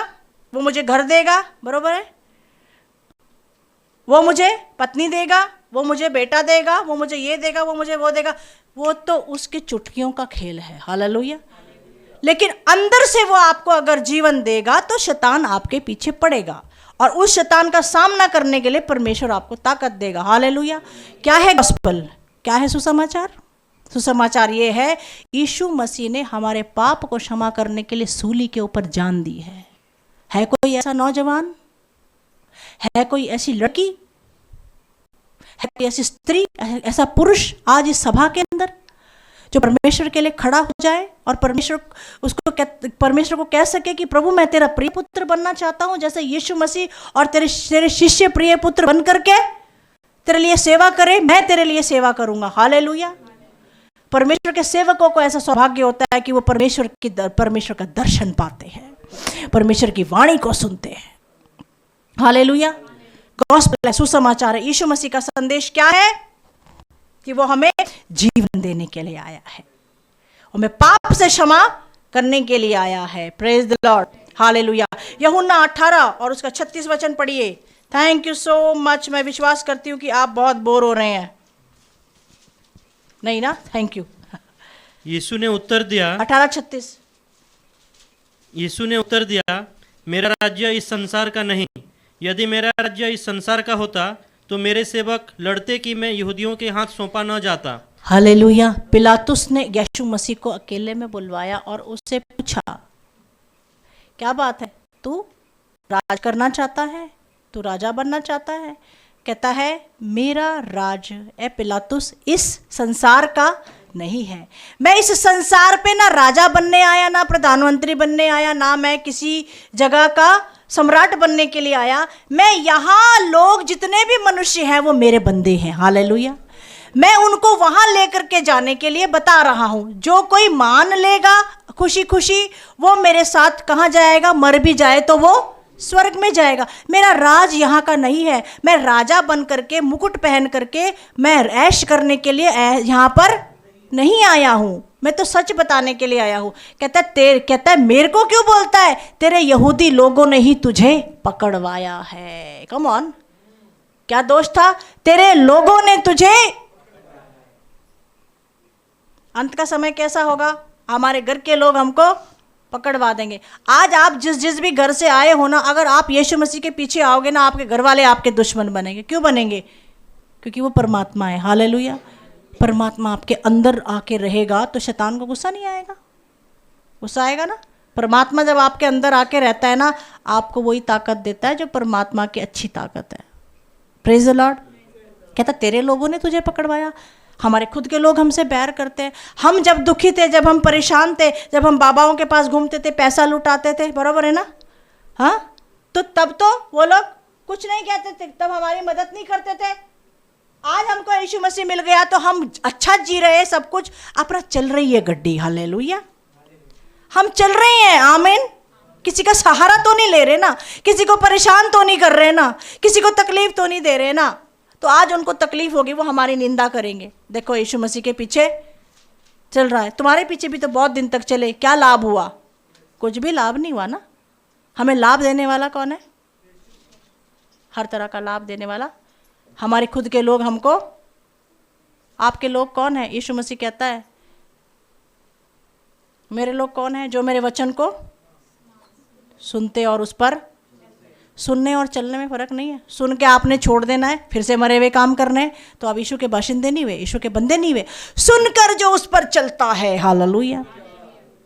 [SPEAKER 1] वो मुझे घर देगा, बरोबर है, वो मुझे पत्नी देगा, वो मुझे बेटा देगा, वो मुझे ये देगा, वो मुझे वो देगा। वो तो उसके चुटकियों का खेल है, हालेलुया। लेकिन अंदर से वो आपको अगर जीवन देगा तो शैतान आपके पीछे पड़ेगा, और उस शैतान का सामना करने के लिए परमेश्वर आपको ताकत देगा, हालेलुया। क्या है गॉस्पेल? क्या है सुसमाचार? सुसमाचार ये है, यीशु मसीह ने हमारे पाप को क्षमा करने के लिए सूली के ऊपर जान दी है। कोई ऐसा नौजवान, है कोई ऐसी लड़की, है कोई ऐसी स्त्री, ऐसा पुरुष आज इस सभा के अंदर जो परमेश्वर के लिए खड़ा हो जाए और परमेश्वर को कह सके कि प्रभु मैं तेरा प्रिय पुत्र बनना चाहता हूं, जैसे यीशु मसीह और तेरे शिष्य प्रिय पुत्र बन करके तेरे लिए सेवा करे, मैं तेरे लिए सेवा करूंगा, हालेलुया। परमेश्वर के सेवकों को ऐसा सौभाग्य होता है कि वो परमेश्वर का दर्शन पाते हैं, परमेश्वर की वाणी को सुनते हैं, हालेलुया। गॉस्पेल सुसमाचार है। यीशु मसीह का संदेश क्या है? कि वो हमें जीवन देने के लिए आया है, हमें पाप से क्षमा करने के लिए आया है। Praise the Lord, hallelujah. यूहन्ना 18 और उसका 36 वचन पढ़िए। Thank you so much. मैं विश्वास करती हूँ कि आप बहुत बोर हो रहे हैं, नहीं ना? Thank you.
[SPEAKER 2] यीशु ने उत्तर दिया,
[SPEAKER 1] 18:36।
[SPEAKER 2] यीशु ने उत्तर दिया, मेरा राज्य इस संसार का नहीं। यदि मेरा राज्य इस संसार का होता तो मेरे सेवक लड़ते कि मैं यहूदियों के हाथ सौंपा न जाता।
[SPEAKER 1] हालेलुया। पिलातुस ने यीशु मसीह को अकेले में बुलवाया और उससे पूछा, क्या बात है, तू राज करना चाहता है, तू राजा बनना चाहता है? कहता है मेरा राज ए पिलातुस इस संसार का नहीं है। मैं इस संसार पे ना राजा बनने आया, ना प्रधानमंत्री बनने आया, ना मैं किसी जगह का सम्राट बनने के लिए आया। मैं यहाँ लोग जितने भी मनुष्य हैं वो मेरे बंदे हैं, हालेलुया। मैं उनको वहां लेकर के जाने के लिए बता रहा हूं। जो कोई मान लेगा खुशी खुशी वो मेरे साथ कहाँ जाएगा? मर भी जाए तो वो स्वर्ग में जाएगा। मेरा राज यहाँ का नहीं है। मैं राजा बन करके मुकुट पहन करके मैं ऐश करने के लिए यहाँ पर नहीं आया हूँ, मैं तो सच बताने के लिए आया हूँ। कहता है मेरे को क्यों बोलता है? तेरे यहूदी लोगों ने ही तुझे पकड़वाया है। कम ऑन, क्या दोष था? तेरे लोगों ने तुझे। अंत का समय कैसा होगा? हमारे घर के लोग हमको पकड़वा देंगे। आज आप जिस भी घर से आए हो ना, अगर आप यीशु मसीह के पीछे आओगे ना, आपके घर वाले आपके दुश्मन बनेंगे। क्यों बनेंगे? क्योंकि वो परमात्मा है, हालेलुया। परमात्मा आपके अंदर आके रहेगा तो शैतान को गुस्सा नहीं आएगा? गुस्सा आएगा ना। परमात्मा जब आपके अंदर आके रहता है ना, आपको वही ताकत देता है जो परमात्मा की अच्छी ताकत है। Praise the Lord. कहता तेरे लोगों ने तुझे पकड़वाया। हमारे खुद के लोग हमसे बैर करते हैं। हम जब दुखी थे, जब हम परेशान थे, जब हम बाबाओं के पास घूमते थे, पैसा लुटाते थे, बराबर है ना? हाँ, तो तब तो वो लोग कुछ नहीं कहते थे, तब हमारी मदद नहीं करते थे। आज हमको यीशु मसीह मिल गया तो हम अच्छा जी रहे हैं, सब कुछ अपना चल रही है गड्डी, हालेलुया। हम चल रहे हैं, आमीन। किसी का सहारा तो नहीं ले रहे ना, किसी को परेशान तो नहीं कर रहे ना, किसी को तकलीफ तो नहीं दे रहे ना। तो आज उनको तकलीफ होगी, वो हमारी निंदा करेंगे। देखो यीशु मसीह के पीछे चल रहा है, तुम्हारे पीछे भी तो बहुत दिन तक चले, क्या लाभ हुआ? कुछ भी लाभ नहीं हुआ ना। हमें लाभ देने वाला कौन है? हर तरह का लाभ देने वाला हमारे खुद के लोग हमको। आपके लोग कौन है? यीशु मसीह कहता है मेरे लोग कौन है? जो मेरे वचन को सुनते और उस पर। सुनने और चलने में फ़र्क नहीं है। सुन के आपने छोड़ देना है, फिर से मरे हुए काम करने हैं, तो आप यीशु के बाशिंदे नहीं हुए, यीशु के बंदे नहीं हुए। सुनकर जो उस पर चलता है, हालेलुया,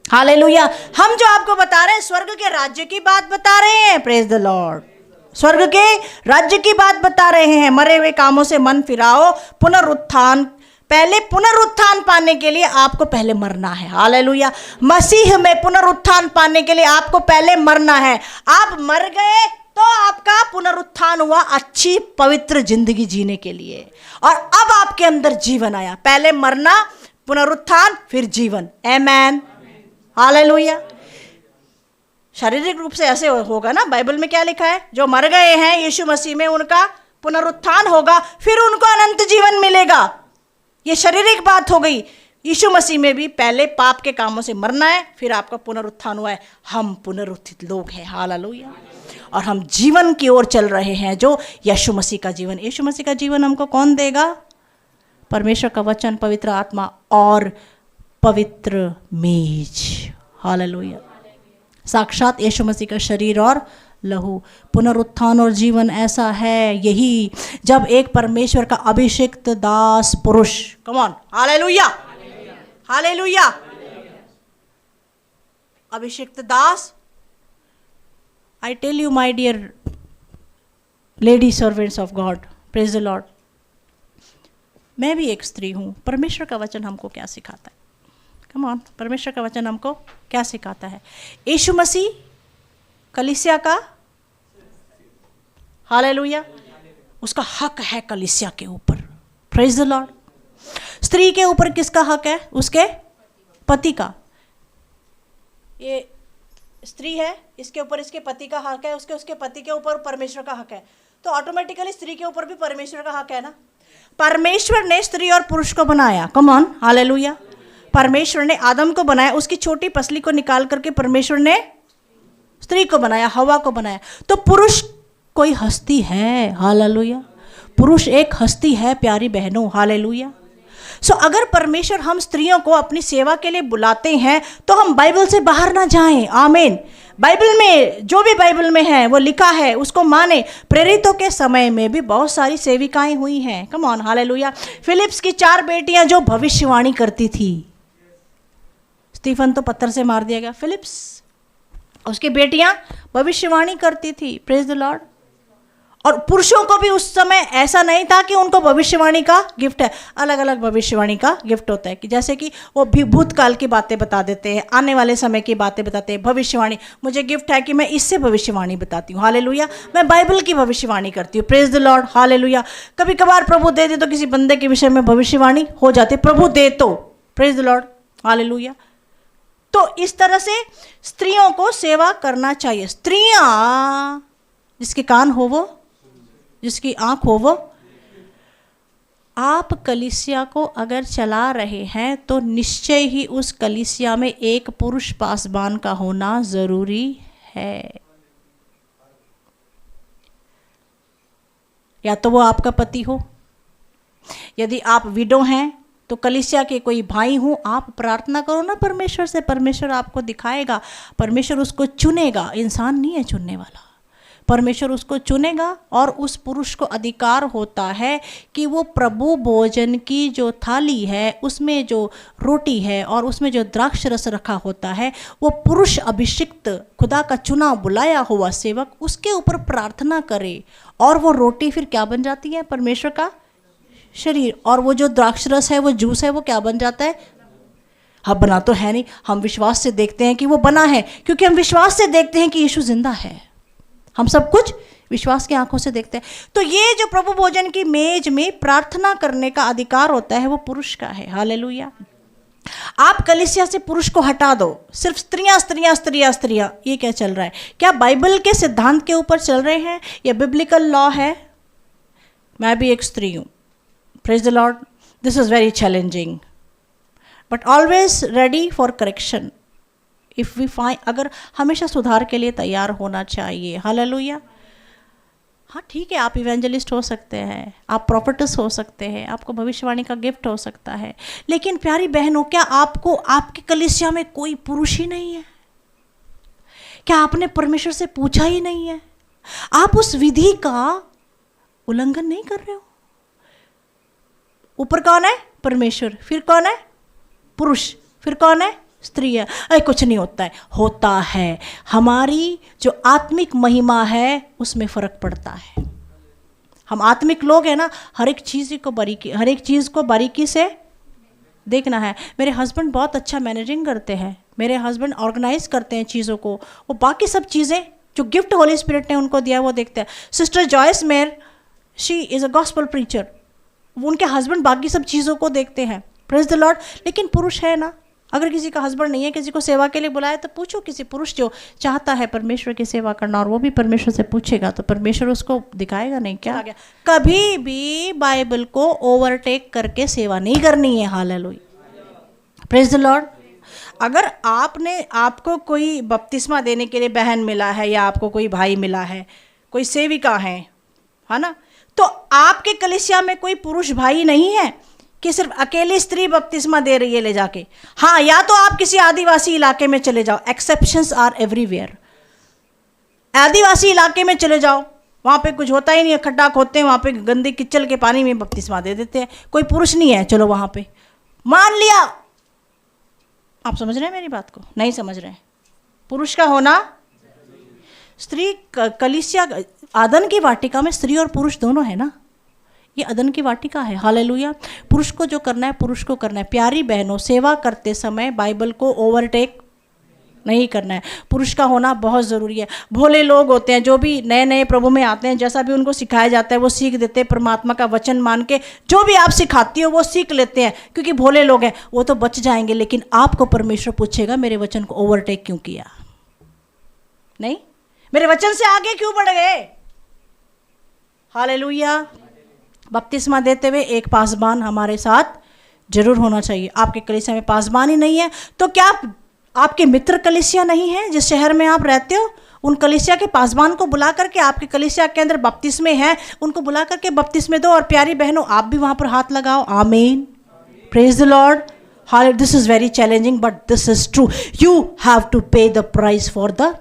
[SPEAKER 1] हालेलुया। हम जो आपको बता रहे हैं स्वर्ग के राज्य की बात बता रहे हैं। Praise the Lord. स्वर्ग के राज्य की बात बता रहे हैं। मरे हुए कामों से मन फिराओ। पुनरुत्थान, पहले पुनरुत्थान पाने के लिए आपको पहले मरना है, हालेलुया। मसीह में पुनरुत्थान पाने के लिए आपको पहले मरना है। आप मर गए तो आपका पुनरुत्थान हुआ अच्छी पवित्र जिंदगी जीने के लिए, और अब आपके अंदर जीवन आया। पहले मरना, पुनरुत्थान, फिर जीवन। आमेन, हालेलुया। शारीरिक रूप से ऐसे होगा ना। बाइबल में क्या लिखा है? जो मर गए हैं यीशु मसीह में उनका पुनरुत्थान होगा, फिर उनको अनंत जीवन मिलेगा। ये शारीरिक बात हो गई। यीशु मसीह में भी पहले पाप के कामों से मरना है, फिर आपका पुनरुत्थान हुआ है। हम पुनरुत्थित लोग हैं, हालेलुया। और हम जीवन की ओर चल रहे हैं, जो यीशु मसीह का जीवन। यीशु मसीह का जीवन हमको कौन देगा? परमेश्वर का वचन, पवित्र आत्मा और पवित्र मेज, हालेलुया। साक्षात यीशु मसीह का शरीर और लहू। पुनरुत्थान और जीवन ऐसा है, यही जब एक परमेश्वर का अभिषिक्त दास पुरुष, कम ऑन, हालेलुया, हालेलुया, अभिषिक्त दास। I tell you my dear lady servants of God, praise the Lord, मैं भी एक स्त्री हूं। परमेश्वर का वचन हमको क्या सिखाता है? कम ऑन, परमेश्वर का वचन हमको क्या सिखाता है? यीशु मसीह कलीसिया का, हालेलुया, उसका हक है कलीसिया के ऊपर, प्रेज द लॉर्ड। स्त्री के ऊपर किसका हक है? उसके पति का। ये स्त्री है, इसके ऊपर इसके पति का हक है, उसके पति के ऊपर परमेश्वर का हक है। तो ऑटोमेटिकली स्त्री के ऊपर भी परमेश्वर का हक है ना। परमेश्वर ने स्त्री और पुरुष को बनाया, कम ऑन, हालेलुया। परमेश्वर ने आदम को बनाया, उसकी छोटी पसली को निकाल करके परमेश्वर ने स्त्री को बनाया, हवा को बनाया। तो पुरुष कोई हस्ती है, हालेलुया। पुरुष एक हस्ती है प्यारी बहनों, हालेलुया। सो अगर परमेश्वर हम स्त्रियों को अपनी सेवा के लिए बुलाते हैं तो हम बाइबल से बाहर ना जाएं, आमीन। बाइबल में जो भी बाइबल में है वो लिखा है, उसको माने। प्रेरितों के समय में भी बहुत सारी सेविकाएं हुई हैं, कम ऑन, हालेलुया। फिलिप्स की 4 बेटियां जो भविष्यवाणी करती थी। स्टीफन तो पत्थर से मार दिया गया, फिलिप्स, उसकी बेटियां भविष्यवाणी करती थी, प्रेज द लॉर्ड। और पुरुषों को भी उस समय ऐसा नहीं था कि उनको भविष्यवाणी का गिफ्ट है, अलग अलग भविष्यवाणी का गिफ्ट होता है। कि जैसे कि वो भी भूतकाल की बातें बता देते हैं, आने वाले समय की बातें बताते हैं। भविष्यवाणी, मुझे गिफ्ट है कि मैं इससे भविष्यवाणी बताती हूँ, हालेलुया। मैं बाइबल की भविष्यवाणी करती हूँ, प्रेज द लॉर्ड, हालेलुया। कभी कभार प्रभु दे दे तो किसी बंदे के विषय में भविष्यवाणी हो जाती है, प्रभु दे तो, प्रेज द लॉर्ड, हालेलुया। तो इस तरह से स्त्रियों को सेवा करना चाहिए। स्त्रियां, जिसके कान हो वो, जिसकी आंख हो वो। आप कलीसिया को अगर चला रहे हैं तो निश्चय ही उस कलीसिया में एक पुरुष पासबान का होना जरूरी है। या तो वो आपका पति हो, यदि आप विडो हैं तो कलीसिया के कोई भाई हो, आप प्रार्थना करो ना परमेश्वर से, परमेश्वर आपको दिखाएगा, परमेश्वर उसको चुनेगा। इंसान नहीं है चुनने वाला, परमेश्वर उसको चुनेगा। और उस पुरुष को अधिकार होता है कि वो प्रभु भोजन की जो थाली है, उसमें जो रोटी है और उसमें जो द्राक्ष रस रखा होता है, वो पुरुष अभिषिक्त, खुदा का चुना बुलाया हुआ सेवक उसके ऊपर प्रार्थना करे। और वो रोटी फिर क्या बन जाती है? परमेश्वर का शरीर। और वो जो द्राक्ष रस है, वो जूस है, वो क्या बन जाता है? हम बना तो है नहीं, हम विश्वास से देखते हैं कि वो बना है, क्योंकि हम विश्वास से देखते हैं कि यीशु जिंदा है। हम सब कुछ विश्वास की आंखों से देखते हैं। तो ये जो प्रभु भोजन की मेज में प्रार्थना करने का अधिकार होता है, वो पुरुष का है, हालेलुया। आप कलीसिया से पुरुष को हटा दो, सिर्फ स्त्रियां स्त्रियां स्त्रियां स्त्रियां, ये क्या चल रहा है? क्या बाइबल के सिद्धांत के ऊपर चल रहे हैं? ये बिब्लिकल लॉ है? मैं भी एक स्त्री हूँ, praise the Lord. This is very challenging but always ready for correction if we find. अगर हमेशा सुधार के लिए तैयार होना चाहिए, हालेलुया। हाँ ठीक है, आप इवेंजलिस्ट हो सकते हैं, आप प्रॉफिटस हो सकते हैं, आपको भविष्यवाणी का गिफ्ट हो सकता है, लेकिन प्यारी बहनों, क्या आपको आपके कलीसिया में कोई पुरुष ही नहीं है? क्या आपने परमेश्वर से पूछा ही नहीं है? आप उस विधि का उल्लंघन नहीं कर रहे हो? ऊपर कौन है? परमेश्वर। फिर कौन है? पुरुष। फिर कौन है? स्त्री है। अरे कुछ नहीं होता है, होता है। हमारी जो आत्मिक महिमा है उसमें फर्क पड़ता है। हम आत्मिक लोग हैं ना, हर एक चीज़ को बारीकी से देखना है। मेरे हस्बैंड बहुत अच्छा मैनेजिंग करते हैं, मेरे हस्बैंड ऑर्गेनाइज करते हैं चीज़ों को, वो बाकी सब चीज़ें जो गिफ्ट होली स्पिरिट ने उनको दिया वो देखते हैं। Sister Joyce Meyer, she is a gospel preacher, उनके हस्बैंड बाकी सब चीज़ों को देखते हैं, प्रेज द लॉर्ड। लेकिन पुरुष है ना, अगर किसी का हस्बैंड नहीं है, किसी को सेवा के लिए बुलाए, तो पूछो किसी पुरुष जो चाहता है परमेश्वर की सेवा करना, और वो भी परमेश्वर से पूछेगा तो परमेश्वर उसको दिखाएगा नहीं क्या? कभी भी बाइबल को ओवरटेक करके सेवा नहीं करनी है, हालेलुया। Praise the Lord. अगर आपको कोई बपतिस्मा देने के लिए बहन मिला है या आपको कोई भाई मिला है, कोई सेविका है ना, तो आपके कलीसिया में कोई पुरुष भाई नहीं है कि सिर्फ अकेली स्त्री बपतिस्मा दे रही है ले जाके। हाँ, या तो आप किसी आदिवासी इलाके में चले जाओ, एक्सेप्शंस आर एवरीवेयर। आदिवासी इलाके में चले जाओ, वहाँ पे कुछ होता ही नहीं है, खड्डा खोदते हैं, वहाँ पे गंदे किचल के पानी में बपतिस्मा दे देते हैं, कोई पुरुष नहीं है, चलो वहाँ पे मान लिया। आप समझ रहे हैं मेरी बात को? नहीं समझ रहे हैं? पुरुष का होना, स्त्री कलीसिया आदन की वाटिका में स्त्री और पुरुष दोनों है ना, ये अदन की वाटिका है। हालेलुया। पुरुष को जो करना है पुरुष को करना है। प्यारी बहनों, सेवा करते समय बाइबल को ओवरटेक नहीं करना है। पुरुष का होना बहुत ज़रूरी है। भोले लोग होते हैं जो भी नए नए प्रभु में आते हैं, जैसा भी उनको सिखाया जाता है वो सीख देते हैं, परमात्मा का वचन मान के जो भी आप सिखाती हो वो सीख लेते हैं, क्योंकि भोले लोग हैं, वो तो बच जाएंगे। लेकिन आपको परमेश्वर पूछेगा मेरे वचन को ओवरटेक क्यों किया? नहीं, मेरे वचन से आगे क्यों बढ़ गए? हालेलुया। बपतिस्मा देते हुए एक पासबान हमारे साथ जरूर होना चाहिए। आपके कलीसिया में पासबान ही नहीं है तो क्या आपके मित्र कलीसिया नहीं है जिस शहर में आप रहते हो? उन कलीसिया के पासबान को बुला करके, आपके कलीसिया के अंदर बपतिस्मे हैं, उनको बुला करके बपतिस्मे दो। और प्यारी बहनों, आप भी वहां पर हाथ लगाओ। Amen, praise the Lord. Hallelujah. This is very challenging but this is true. You have to pay the price for the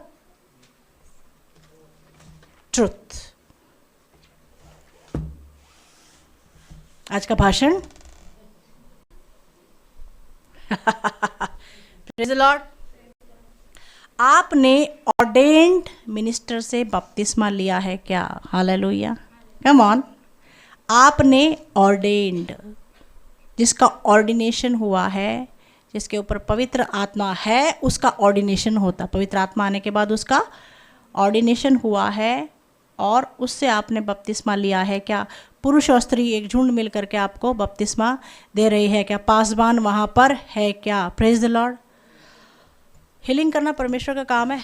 [SPEAKER 1] truth. आज का भाषण प्रेज द लॉर्ड। आपने ऑर्डेन्ड मिनिस्टर से बपतिस्मा लिया है क्या? Hallelujah, come on. आपने ऑर्डेन्ड, जिसका ऑर्डिनेशन हुआ है, जिसके ऊपर पवित्र आत्मा है, उसका ऑर्डिनेशन होता। पवित्र आत्मा आने के बाद उसका ऑर्डिनेशन हुआ है और उससे आपने बपतिस्मा लिया है क्या? पुरुष और स्त्री एक झुंड मिल करके आपको बपतिस्मा दे रही है क्या? पासबान वहाँ पर है क्या? Praise the Lord. हीलिंग करना परमेश्वर का काम है,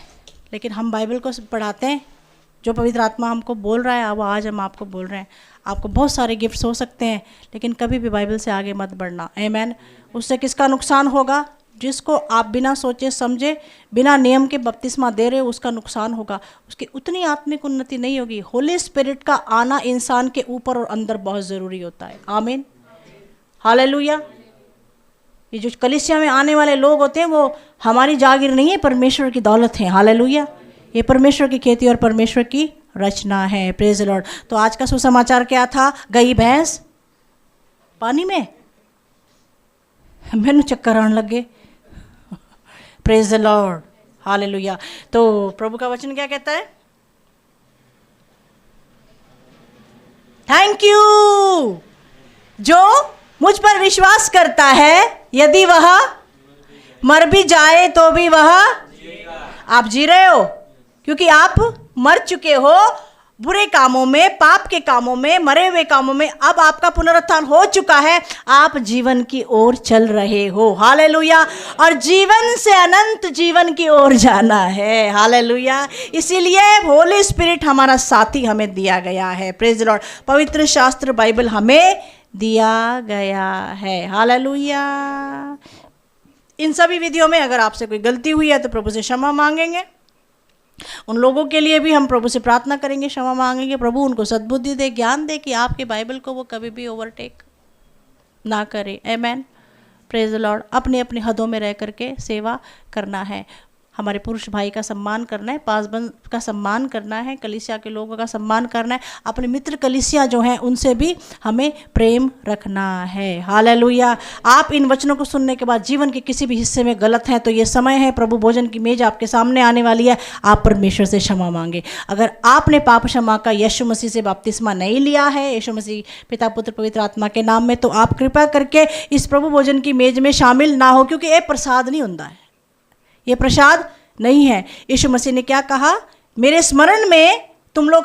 [SPEAKER 1] लेकिन हम बाइबल को पढ़ाते हैं। जो पवित्र आत्मा हमको बोल रहा है वो आज हम आपको बोल रहे हैं। आपको बहुत सारे गिफ्ट्स हो सकते हैं, लेकिन कभी भी बाइबल से आगे मत बढ़ना। आमीन। उससे किसका नुकसान होगा? जिसको आप बिना सोचे समझे, बिना नियम के बपतिस्मा दे रहे हो, उसका नुकसान होगा। उसकी उतनी आत्मिक उन्नति नहीं होगी। होली स्पिरिट का आना इंसान के ऊपर और अंदर बहुत ज़रूरी होता है। आमीन, हालेलुया। ये जो कलीसिया में आने वाले लोग होते हैं वो हमारी जागीर नहीं है, परमेश्वर की दौलत है। हालेलुया। ये परमेश्वर की खेती और परमेश्वर की रचना है। Praise the Lord. तो आज का सुसमाचार क्या था? गई भैंस पानी में, मैंने चक्कर आने लगे। Praise the Lord, hallelujah. तो प्रभु का वचन क्या कहता है? Thank you. जो मुझ पर विश्वास करता है, यदि वह मर भी जाए तो भी वह आप जी रहे हो, क्योंकि आप मर चुके हो बुरे कामों में, पाप के कामों में, मरे हुए कामों में। अब आपका पुनरुत्थान हो चुका है, आप जीवन की ओर चल रहे हो। हालेलुया। और जीवन से अनंत जीवन की ओर जाना है। हालेलुया। इसीलिए होली स्पिरिट हमारा साथी हमें दिया गया है। Praise the Lord. पवित्र शास्त्र बाइबल हमें दिया गया है। हालेलुया। इन सभी विधियों में अगर आपसे कोई गलती हुई है तो प्रभु से क्षमा मांगेंगे। उन लोगों के लिए भी हम प्रभु से प्रार्थना करेंगे, क्षमा मांगेंगे। प्रभु उनको सद्बुद्धि दे, ज्ञान दे कि आपके बाइबल को वो कभी भी ओवरटेक ना करे। आमेन, प्रेज द लॉर्ड। अपने अपने हदों में रह करके सेवा करना है। हमारे पुरुष भाई का सम्मान करना है, पासबन का सम्मान करना है, कलीसिया के लोगों का सम्मान करना है, अपने मित्र कलीसिया जो हैं उनसे भी हमें प्रेम रखना है। हालेलुया। आप इन वचनों को सुनने के बाद जीवन के किसी भी हिस्से में गलत हैं तो ये समय है, प्रभु भोजन की मेज आपके सामने आने वाली है। आप परमेश्वर से क्षमा मांगे। अगर आपने पाप क्षमा का यीशु मसीह से बपतिस्मा नहीं लिया है, यीशु मसीह पिता पुत्र पवित्र आत्मा के नाम में, तो आप कृपया करके इस प्रभु भोजन की मेज में शामिल ना हो, क्योंकि ये प्रसाद नहीं होता है, ये प्रसाद नहीं है। यीशु मसीह ने क्या कहा? मेरे स्मरण में तुम लोग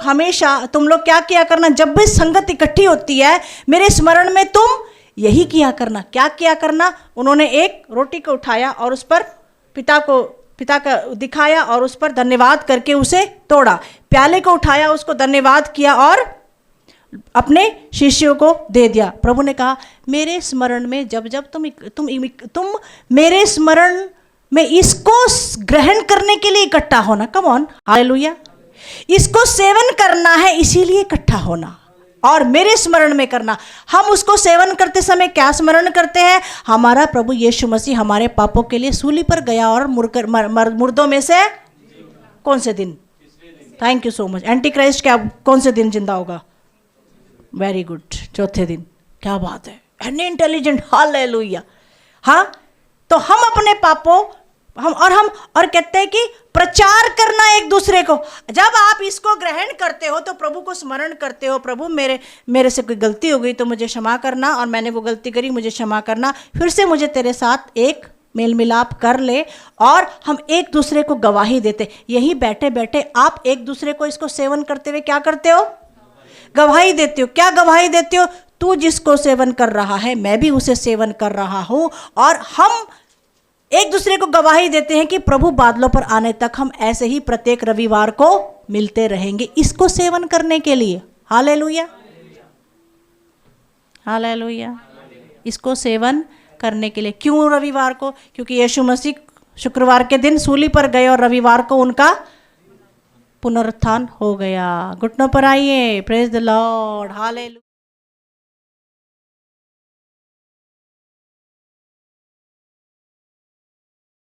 [SPEAKER 1] क्या किया करना? जब भी संगत इकट्ठी होती है, मेरे स्मरण में तुम यही किया करना। क्या किया करना? उन्होंने एक रोटी को उठाया और उस पर पिता का दिखाया और उस पर धन्यवाद करके उसे तोड़ा। प्याले को उठाया, उसको धन्यवाद किया और अपने शिष्यों को दे दिया। प्रभु ने कहा मेरे स्मरण में जब जब तुम मेरे स्मरण में इसको ग्रहण करने के लिए इकट्ठा होना। Come on, hallelujah. इसको सेवन करना है, इसीलिए इकट्ठा होना और मेरे स्मरण में करना। हम उसको सेवन करते समय क्या स्मरण करते हैं? हमारा प्रभु यीशु मसीह हमारे पापों के लिए सूली पर गया और मुर्दों में से कौन से दिन? Thank you so much. Anti Christ क्या कौन से दिन जिंदा होगा? वेरी गुड, चौथे दिन। क्या बात है, एनी इंटेलिजेंट, हालेलुया। हाँ, तो हम अपने पापों और कहते हैं कि प्रचार करना एक दूसरे को। जब आप इसको ग्रहण करते हो तो प्रभु को स्मरण करते हो, प्रभु मेरे से कोई गलती हो गई तो मुझे क्षमा करना, और मैंने वो गलती करी, मुझे क्षमा करना, फिर से मुझे तेरे साथ एक मेल मिलाप कर ले। और हम एक दूसरे को गवाही देते। यही बैठे बैठे आप एक दूसरे को इसको सेवन करते हुए क्या करते हो? गवाही देते हो। क्या गवाही देते हो? तू जिसको सेवन कर रहा है मैं भी उसे सेवन कर रहा हूं, और हम एक दूसरे को गवाही देते हैं कि प्रभु बादलों पर आने तक हम ऐसे ही प्रत्येक रविवार को मिलते रहेंगे, इसको सेवन करने के लिए। Hallelujah, hallelujah. इसको सेवन करने के लिए। क्यों रविवार को? क्योंकि यीशु मसीह शुक्रवार के दिन सूली पर गए और रविवार को उनका पुनरुत्थान हो गया। घुटनों पर आइए, प्रेज द लॉर्ड, हालेलुया।